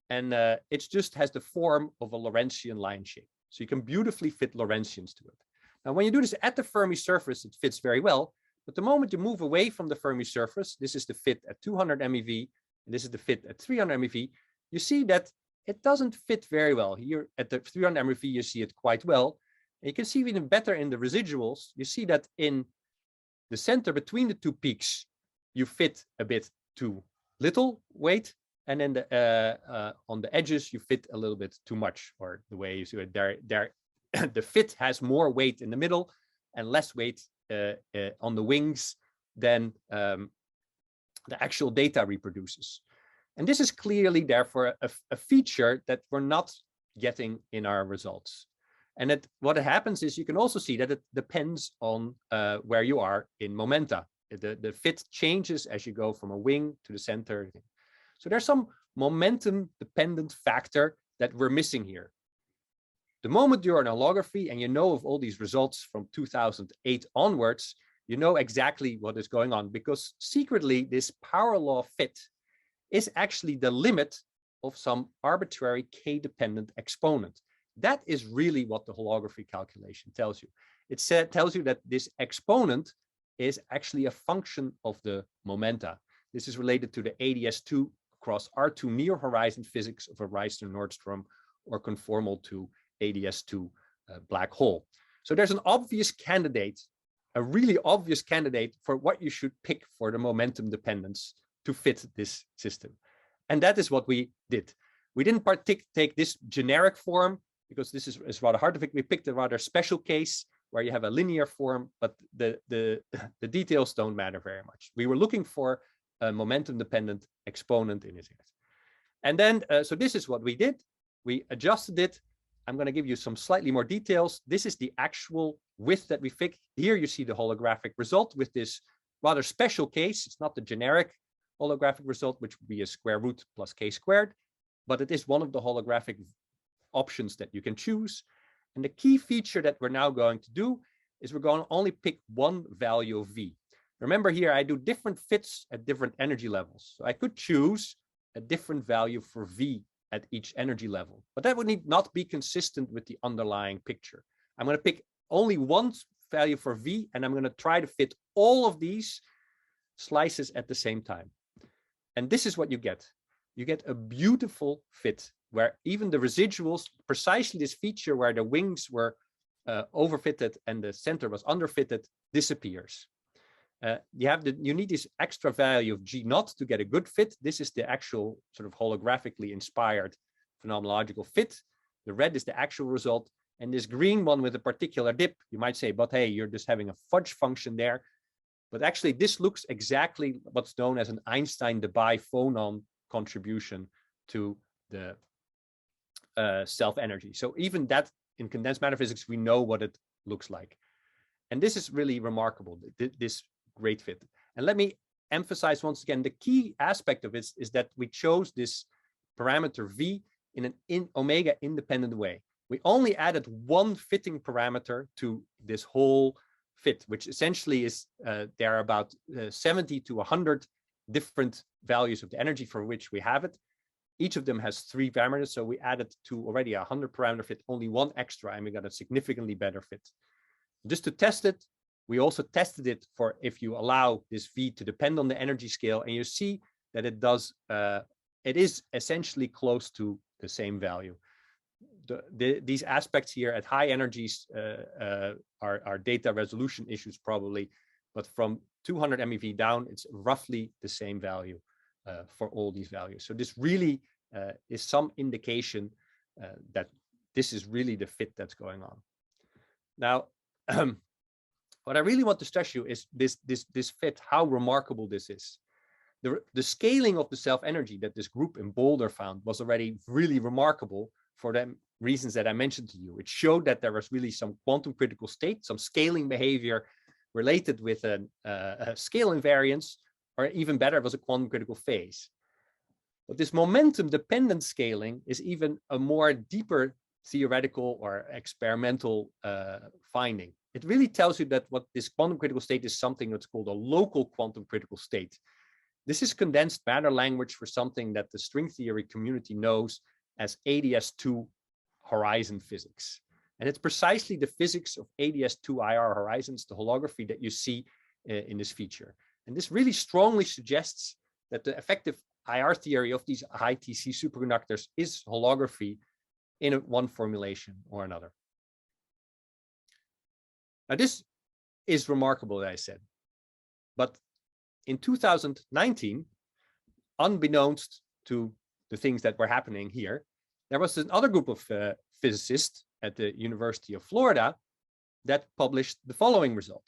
and it just has the form of a Lorentzian line shape. So you can beautifully fit Lorentzians to it. Now, when you do this at the Fermi surface, it fits very well. But the moment you move away from the Fermi surface, this is the fit at 200 MeV, and this is the fit at 300 MeV, you see that it doesn't fit very well. Here at the 300 MeV, you see it quite well. And you can see even better in the residuals. You see that in the center between the 2 peaks, you fit a bit too little weight. And then on the edges, you fit a little bit too much, or the way you see it there, the fit has more weight in the middle and less weight on the wings than the actual data reproduces. And this is clearly, therefore, a feature that we're not getting in our results. And what happens is you can also see that it depends on where you are in momenta. The fit changes as you go from a wing to the center. So there's some momentum dependent factor that we're missing here. The moment you're in holography and you know of all these results from 2008 onwards, you know exactly what is going on, because secretly this power law fit is actually the limit of some arbitrary k-dependent exponent. That is really what the holography calculation tells you. It tells you that this exponent is actually a function of the momenta. This is related to the ADS2 across R2 near horizon physics of a Reisner-Nordstrom, or conformal to ADS2 black hole. So there's an obvious candidate, a really obvious candidate for what you should pick for the momentum dependence to fit this system. And that is what we did. We didn't take this generic form, because this is rather hard to pick. We picked a rather special case where you have a linear form, but the details don't matter very much. We were looking for a momentum dependent exponent in this case. And then, so this is what we did. We adjusted it I'm going to give you some slightly more details. This is the actual width that we fixed. Here you see the holographic result with this rather special case. It's not the generic holographic result, which would be a square root plus k squared, but it is one of the holographic options that you can choose. And the key feature that we're now going to do is we're going to only pick one value of V. Remember here, I do different fits at different energy levels. So I could choose a different value for V at each energy level, but that would need not be consistent with the underlying picture. I'm going to pick only one value for V, and I'm going to try to fit all of these slices at the same time. And this is what you get. You get a beautiful fit where even the residuals, precisely this feature where the wings were overfitted and the center was underfitted, disappears. You need this extra value of G naught to get a good fit. This is the actual sort of holographically inspired phenomenological fit. The red is the actual result. And this green one with a particular dip, you might say, but hey, you're just having a fudge function there. But actually, this looks exactly what's known as an Einstein-Debye phonon contribution to the self-energy. So even that, in condensed matter physics, we know what it looks like. And this is really remarkable, this great fit. And let me emphasize once again, the key aspect of it is that we chose this parameter V in an omega independent way. We only added one fitting parameter to this whole fit, which essentially is there are about 70 to 100 different values of the energy for which we have it. Each of them has 3 parameters. So we added to already a 100 parameter fit, only one extra, and we got a significantly better fit. Just to test it, we also tested it for if you allow this V to depend on the energy scale, and you see that it does, it is essentially close to the same value. These aspects here at high energies are data resolution issues probably, but from 200 MeV down, it's roughly the same value for all these values. So this really is some indication that this is really the fit that's going on. Now, what I really want to stress you is this fit, how remarkable this is. The scaling of the self-energy that this group in Boulder found was already really remarkable for the reasons that I mentioned to you. It showed that there was really some quantum critical state, some scaling behavior related with a scale invariance, or even better, it was a quantum critical phase. But this momentum dependent scaling is even a more deeper theoretical or experimental finding. It really tells you that what this quantum critical state is something that's called a local quantum critical state. This is condensed matter language for something that the string theory community knows as ADS2 horizon physics. And it's precisely the physics of ADS2 IR horizons, the holography that you see in this feature. And this really strongly suggests that the effective IR theory of these high TC superconductors is holography in one formulation or another. Now, this is remarkable, as I said, but in 2019, unbeknownst to the things that were happening here, there was another group of physicists at the University of Florida that published the following result.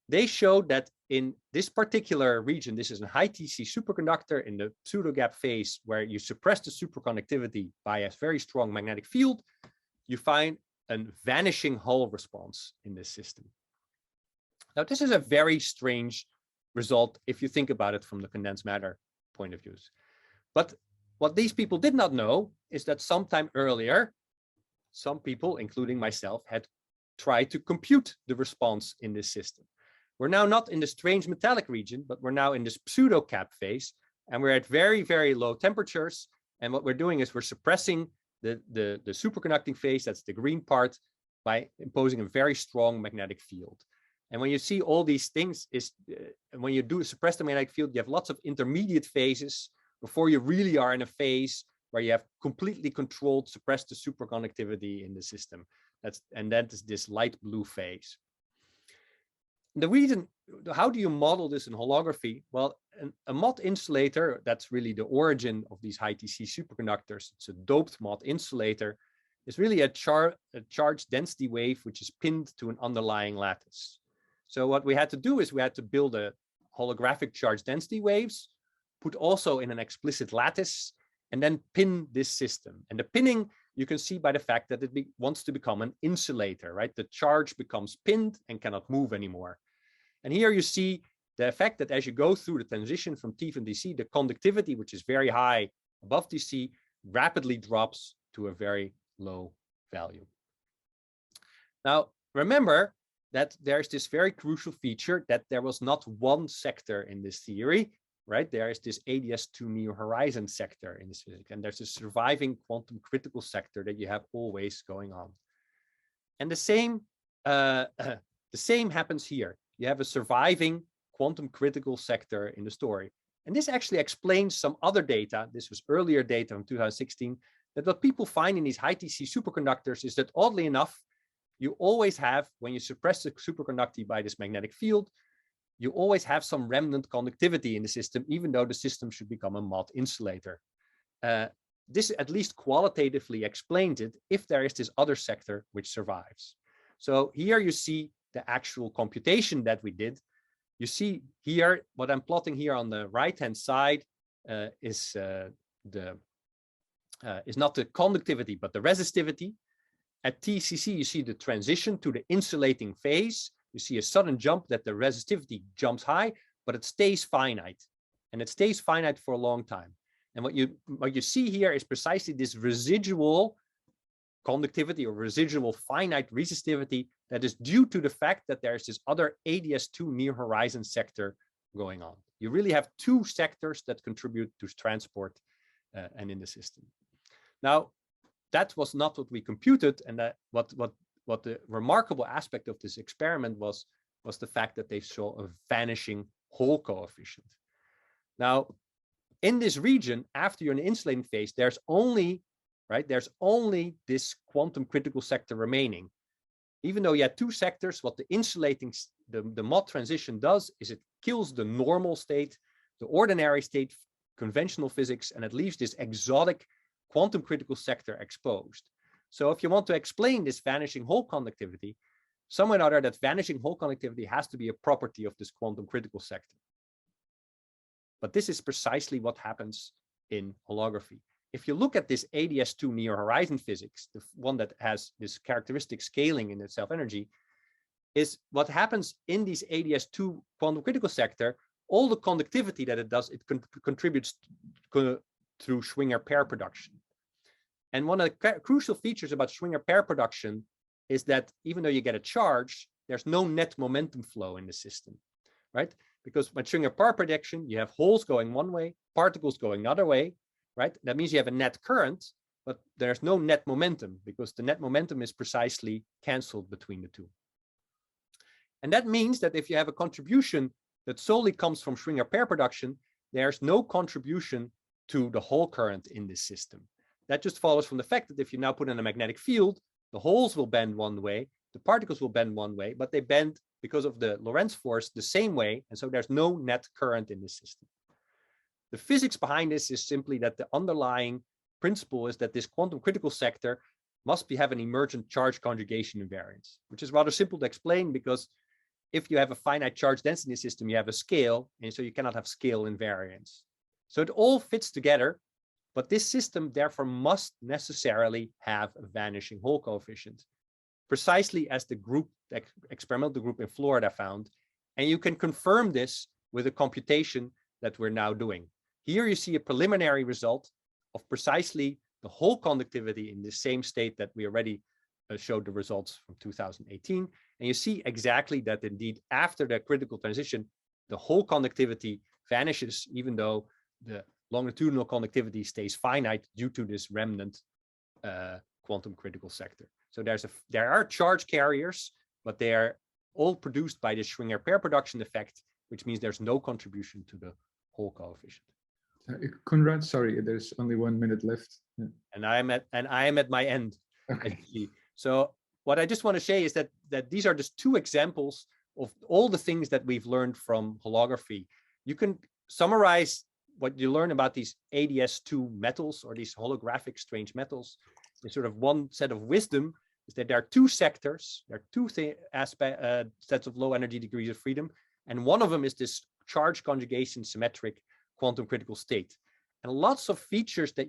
They showed that in this particular region, this is a high TC superconductor in the pseudo-gap phase where you suppress the superconductivity by a very strong magnetic field, you find a vanishing Hall response in this system. Now, this is a very strange result if you think about it from the condensed matter point of view. But what these people did not know is that sometime earlier, some people, including myself, had tried to compute the response in this system. We're now not in the strange metallic region, but we're now in this pseudo-cap phase, and we're at very, very low temperatures. And what we're doing is we're suppressing the superconducting phase, that's the green part, by imposing a very strong magnetic field. And when you see all these things, when you do suppress the magnetic field, you have lots of intermediate phases before you really are in a phase where you have completely controlled, suppressed the superconductivity in the system. And that is this light blue phase. The reason, how do you model this in holography? Well, a Mott insulator, that's really the origin of these high TC superconductors. It's a doped Mott insulator. It's really a charge density wave, which is pinned to an underlying lattice. So what we had to do is we had to build a holographic charge density waves, put also in an explicit lattice, and then pin this system. And the pinning you can see by the fact that it wants to become an insulator, right? The charge becomes pinned and cannot move anymore. And here you see the effect that as you go through the transition from T from DC, the conductivity, which is very high above DC, rapidly drops to a very low value. Now, remember that there's this very crucial feature that there was not one sector in this theory, right? There is this ADS2 near horizon sector in this physics, and there's a surviving quantum critical sector that you have always going on. And the same happens here. You have a surviving quantum critical sector in the story. And this actually explains some other data. This was earlier data from 2016, that what people find in these high TC superconductors is that oddly enough, you always have, when you suppress the superconductivity by this magnetic field, you always have some remnant conductivity in the system, even though the system should become a mod insulator. This at least qualitatively explains it if there is this other sector which survives. So here you see the actual computation that we did. You see here, what I'm plotting here on the right-hand side is not the conductivity, but the resistivity. At TCC, you see the transition to the insulating phase. You see a sudden jump that the resistivity jumps high, but it stays finite. And it stays finite for a long time. And what you see here is precisely this residual conductivity or residual finite resistivity that is due to the fact that there's this other ADS2 near horizon sector going on. You really have two sectors that contribute to transport and in the system. Now, that was not what we computed, and that what the remarkable aspect of this experiment was the fact that they saw a vanishing Hall coefficient. Now, in this region, after you're in the insulating phase, there's only this quantum critical sector remaining. Even though you had two sectors, what the insulating, the mod transition does is it kills the normal state, the ordinary state, conventional physics, and it leaves this exotic quantum critical sector exposed. So if you want to explain this vanishing Hall conductivity, somewhere or other, that vanishing Hall conductivity has to be a property of this quantum critical sector. But this is precisely what happens in holography. If you look at this ADS2 near horizon physics, the one that has this characteristic scaling in its self-energy, is what happens in these ADS2 quantum critical sector, all the conductivity that it does, it contributes through Schwinger pair production. And one of the crucial features about Schwinger pair production is that even though you get a charge, there's no net momentum flow in the system, right? Because with Schwinger pair production, you have holes going one way, particles going the other way, right? That means you have a net current, but there's no net momentum because the net momentum is precisely canceled between the two. And that means that if you have a contribution that solely comes from Schwinger pair production, there's no contribution to the Hall current in this system. That just follows from the fact that if you now put in a magnetic field, the holes will bend one way, the particles will bend one way, but they bend because of the Lorentz force the same way, and so there's no net current in this system. The physics behind this is simply that the underlying principle is that this quantum critical sector must have an emergent charge conjugation invariance, which is rather simple to explain because if you have a finite charge density system, you have a scale, and so you cannot have scale invariance. So it all fits together, but this system therefore must necessarily have a vanishing Hall coefficient, precisely as the group, the experimental group in Florida found. And you can confirm this with a computation that we're now doing. Here you see a preliminary result of precisely the Hall conductivity in the same state that we already showed the results from 2018. And you see exactly that indeed after the critical transition, the Hall conductivity vanishes, even though the longitudinal conductivity stays finite due to this remnant quantum critical sector. So there are charge carriers, but they are all produced by the Schwinger pair production effect, which means there's no contribution to the Hall coefficient. Konrad, sorry, there's only 1 minute left. Yeah. And I am at my end. Okay. So what I just want to say is that these are just two examples of all the things that we've learned from holography. You can summarize what you learn about these ADS2 metals or these holographic strange metals in sort of one set of wisdom, is that there are two sectors, there are two sets of low energy degrees of freedom, and one of them is this charge conjugation symmetric quantum critical state. And lots of features that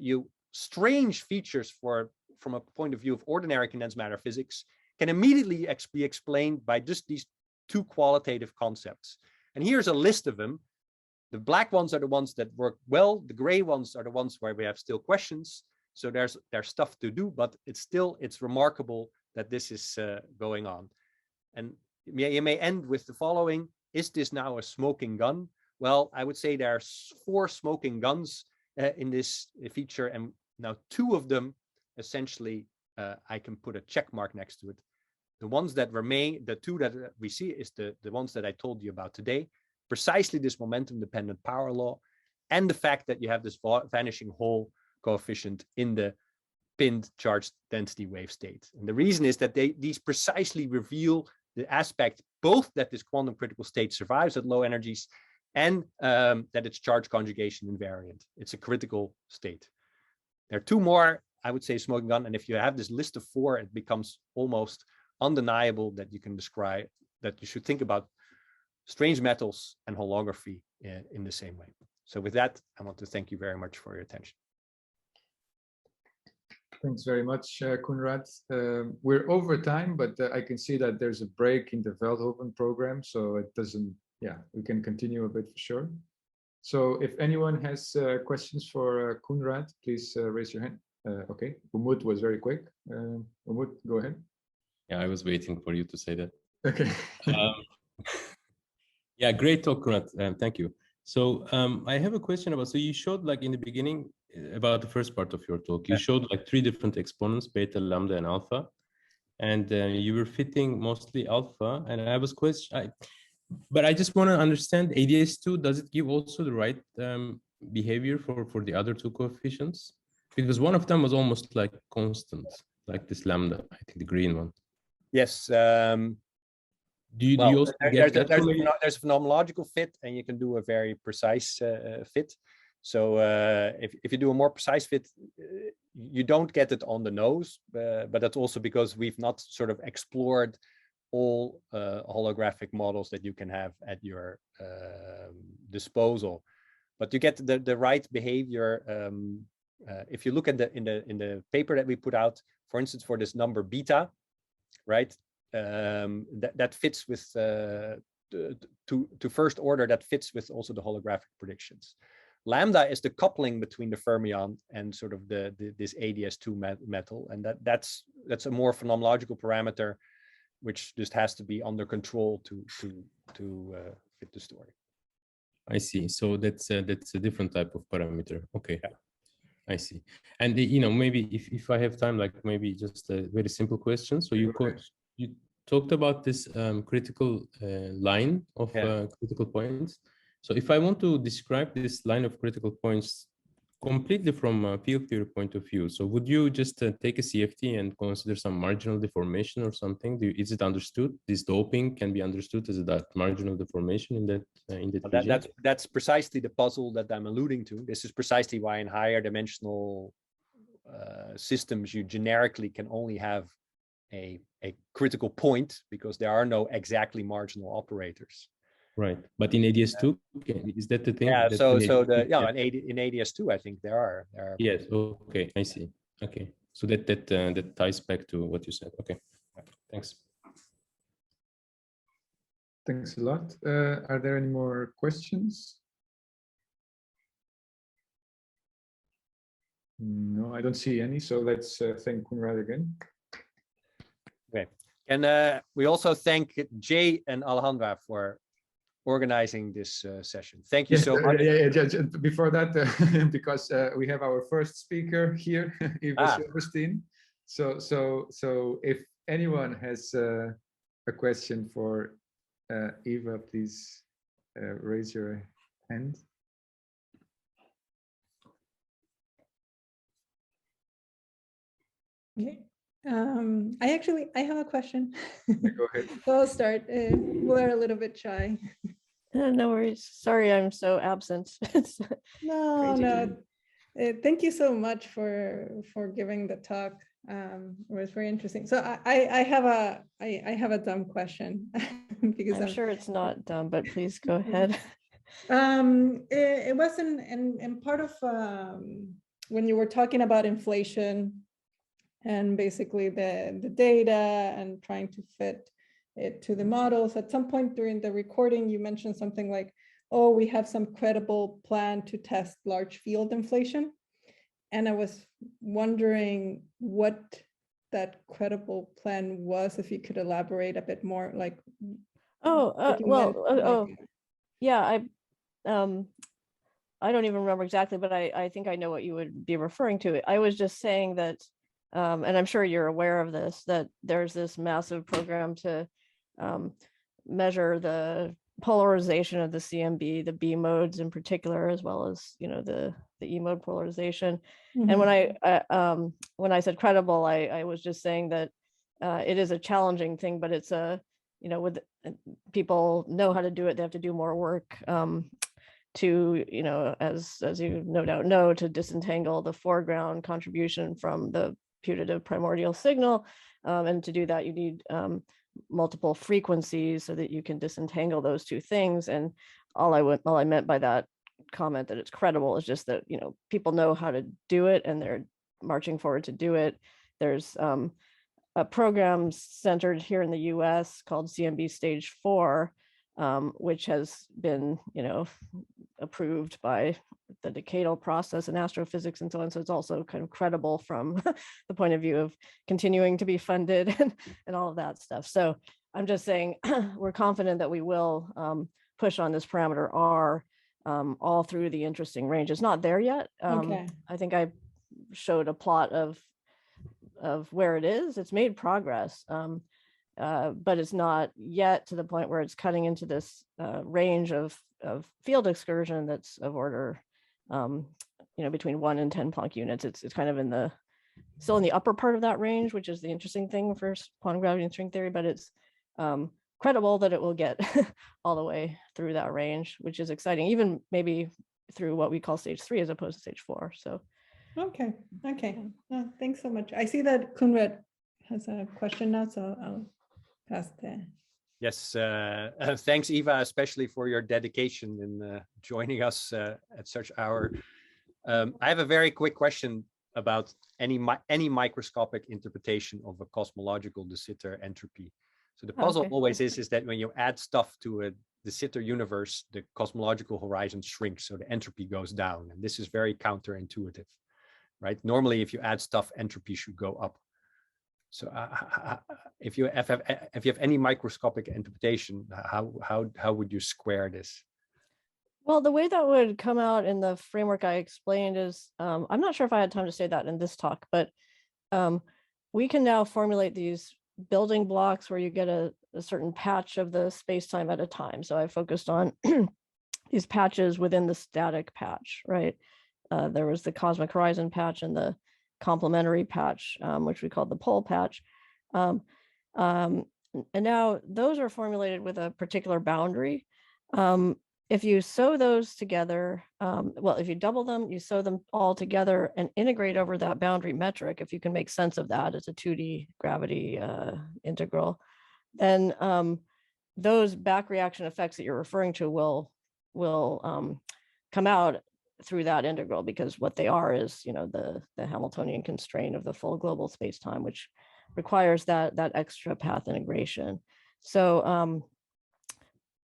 strange features for from a point of view of ordinary condensed matter physics can immediately be explained by just these two qualitative concepts. And here's a list of them. The black ones are the ones that work well. The gray ones are the ones where we have still questions. So there's stuff to do, but it's remarkable that this is going on. And you may end with the following: is this now a smoking gun? Well, I would say there's 4 smoking guns in this feature, and now 2 of them essentially I can put a check mark next to it. The ones that remain, the 2 that we see, is the ones that I told you about today, precisely this momentum dependent power law, and the fact that you have this vanishing hole coefficient in the pinned charge density wave state. And the reason is that these precisely reveal the aspect both that this quantum critical state survives at low energies and that it's charge conjugation invariant. It's a critical state. There are 2 more, I would say, smoking gun. And if you have this list of 4, it becomes almost undeniable that you can describe, that you should think about strange metals and holography in the same way. So with that, I want to thank you very much for your attention. Thanks very much, Konrad. We're over time, but I can see that there's a break in the Veldhoven program, so it doesn't, we can continue a bit for sure. So if anyone has questions for Konrad, please raise your hand. Okay, Umut was very quick. Umut, go ahead. Yeah, I was waiting for you to say that. Okay. Yeah, great talk, Konrad. Thank you. So I have a question about, so you showed like in the beginning about the first part of your talk, you showed like 3 different exponents, beta, lambda, and alpha. And you were fitting mostly alpha. And I was but I just want to understand ADS2, does it give also the right behavior for the other 2 coefficients? Because one of them was almost like constant, like this lambda, I think the green one. Yes. Do you also get that? There's a phenomenological fit, and you can do a very precise fit. So if you do a more precise fit, you don't get it on the nose, but that's also because we've not sort of explored all holographic models that you can have at your disposal. But you get the right behavior. If you look at in the paper that we put out, for instance, for this number beta, right? That fits with to first order, that fits with also the holographic predictions. Lambda is the coupling between the fermion and sort of this ADS2 metal, and that's a more phenomenological parameter, which just has to be under control to fit the story. I see. So that's a different type of parameter. Okay. Yeah. I see. And maybe if I have time, like maybe just a very simple question. So you talked about this critical line of critical points. So if I want to describe this line of critical points completely from a field theory point of view, so would you just take a CFT and consider some marginal deformation or something? Is it understood? This doping can be understood as that marginal deformation in that region? That's precisely the puzzle that I'm alluding to. This is precisely why in higher dimensional systems you generically can only have a critical point, because there are no exactly marginal operators. Right, but in ADS2, is that the thing? Yeah. In ADS2, I think there are. Yes. Okay, I see. Okay, so that ties back to what you said. Okay, thanks. Thanks a lot. Are there any more questions? No, I don't see any. So let's thank Konrad again. Okay, and we also thank Jay and Alejandra for organizing this session. Thank you so much. Before that, because we have our first speaker here, Eva Silverstein. So if anyone has a question for Eva, please raise your hand. Okay. I have a question. Go ahead. So I'll start. We're a little bit shy. No worries. Sorry, I'm so absent. No. Thank you so much for giving the talk. It was very interesting. So I have a dumb question because I'm sure it's not dumb, but please go ahead. It was in part of when you were talking about inflation and basically the data and trying to fit it to the models. At some point during the recording, you mentioned something like, oh, we have some credible plan to test large field inflation. And I was wondering what that credible plan was, if you could elaborate a bit more, like. Yeah, I don't even remember exactly, but I think I know what you would be referring to. I was just saying that, and I'm sure you're aware of this, that there's this massive program to measure the polarization of the CMB, the B modes in particular, as well as, you know, the E mode polarization. Mm-hmm. And when I said credible, I was just saying that it is a challenging thing, but it's you know, with people know how to do it, they have to do more work to, you know, as you no doubt know, to disentangle the foreground contribution from the putative primordial signal. And to do that, you need multiple frequencies so that you can disentangle those two things. And all I meant by that comment that it's credible is just that, you know, people know how to do it and they're marching forward to do it. There's a program centered here in the US called CMB Stage 4, which has been, you know, approved by the decadal process in astrophysics and so on. So it's also kind of credible from the point of view of continuing to be funded and all of that stuff. So I'm just saying we're confident that we will push on this parameter R all through the interesting range. It's not there yet. Okay. I think I showed a plot of where it is. It's made progress, but it's not yet to the point where it's cutting into this range of field excursion that's of order, you know, between 1 and 10 Planck units. It's kind of still in the upper part of that range, which is the interesting thing for quantum gravity and string theory, but it's credible that it will get all the way through that range, which is exciting, even maybe through what we call stage 3 as opposed to stage 4. So. Okay. Thanks so much. I see that Kunrad has a question now, so I'll pass that. Yes, thanks, Eva, especially for your dedication in joining us at such hour. I have a very quick question about any microscopic interpretation of a cosmological de Sitter entropy. So the puzzle always is that when you add stuff to a de Sitter universe, the cosmological horizon shrinks, so the entropy goes down, and this is very counterintuitive. Right? Normally, if you add stuff, entropy should go up. So if you have any microscopic interpretation, how would you square this? Well, the way that would come out in the framework I explained is, I'm not sure if I had time to say that in this talk, but we can now formulate these building blocks where you get a certain patch of the space-time at a time. So I focused on these patches within the static patch, right? There was the cosmic horizon patch and the complementary patch, which we called the pole patch. And now those are formulated with a particular boundary. If you sew those together, well, if you double them, you sew them all together and integrate over that boundary metric, if you can make sense of that as a 2D gravity integral, then those back reaction effects that you're referring to will come out through that integral, because what they are is, you know, the Hamiltonian constraint of the full global space-time, which requires that extra path integration. So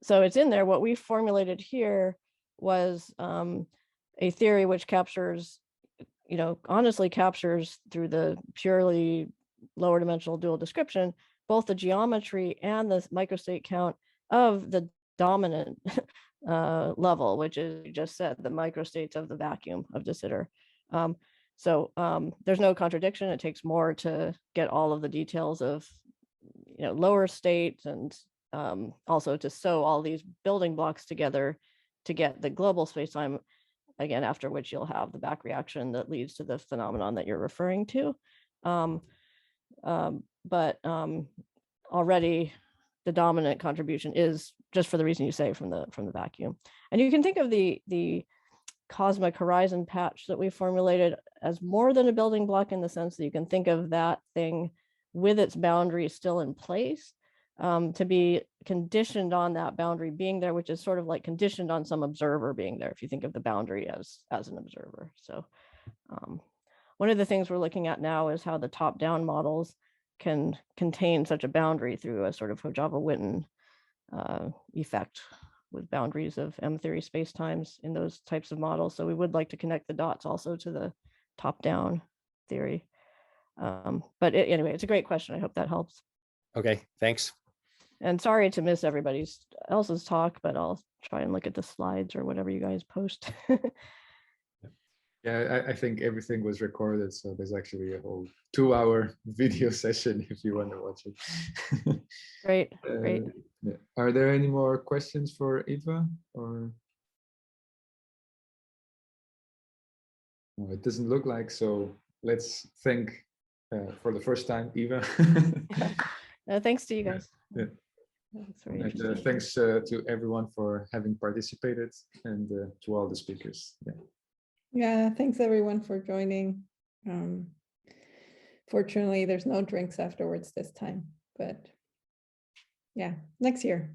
so it's in there. What we formulated here was a theory which captures, you know, honestly captures through the purely lower dimensional dual description, both the geometry and the microstate count of the dominant level, which is, you just said, the microstates of the vacuum of de Sitter. So there's no contradiction. It takes more to get all of the details of, you know, lower states, and also to sew all these building blocks together to get the global spacetime, again, after which you'll have the back reaction that leads to the phenomenon that you're referring to. But already the dominant contribution is, just for the reason you say, from the vacuum. And you can think of the cosmic horizon patch that we formulated as more than a building block, in the sense that you can think of that thing with its boundary still in place, to be conditioned on that boundary being there, which is sort of like conditioned on some observer being there, if you think of the boundary as an observer. So one of the things we're looking at now is how the top-down models can contain such a boundary through a sort of Hojava-Witten effect with boundaries of M-theory spacetimes in those types of models. So we would like to connect the dots also to the top-down theory. But anyway, it's a great question. I hope that helps. Okay, thanks. And sorry to miss everybody else's talk, but I'll try and look at the slides or whatever you guys post. Yeah, I think everything was recorded, so there's actually a whole 2-hour video session if you want to watch it. Great, great. Yeah. Are there any more questions for Eva? Or well, it doesn't look like, so let's thank for the first time, Eva. Thanks to you guys. Yeah. That's very And interesting. thanks to everyone for having participated, and to all the speakers. Yeah. Yeah, thanks everyone for joining. Fortunately, there's no drinks afterwards this time, but yeah, next year.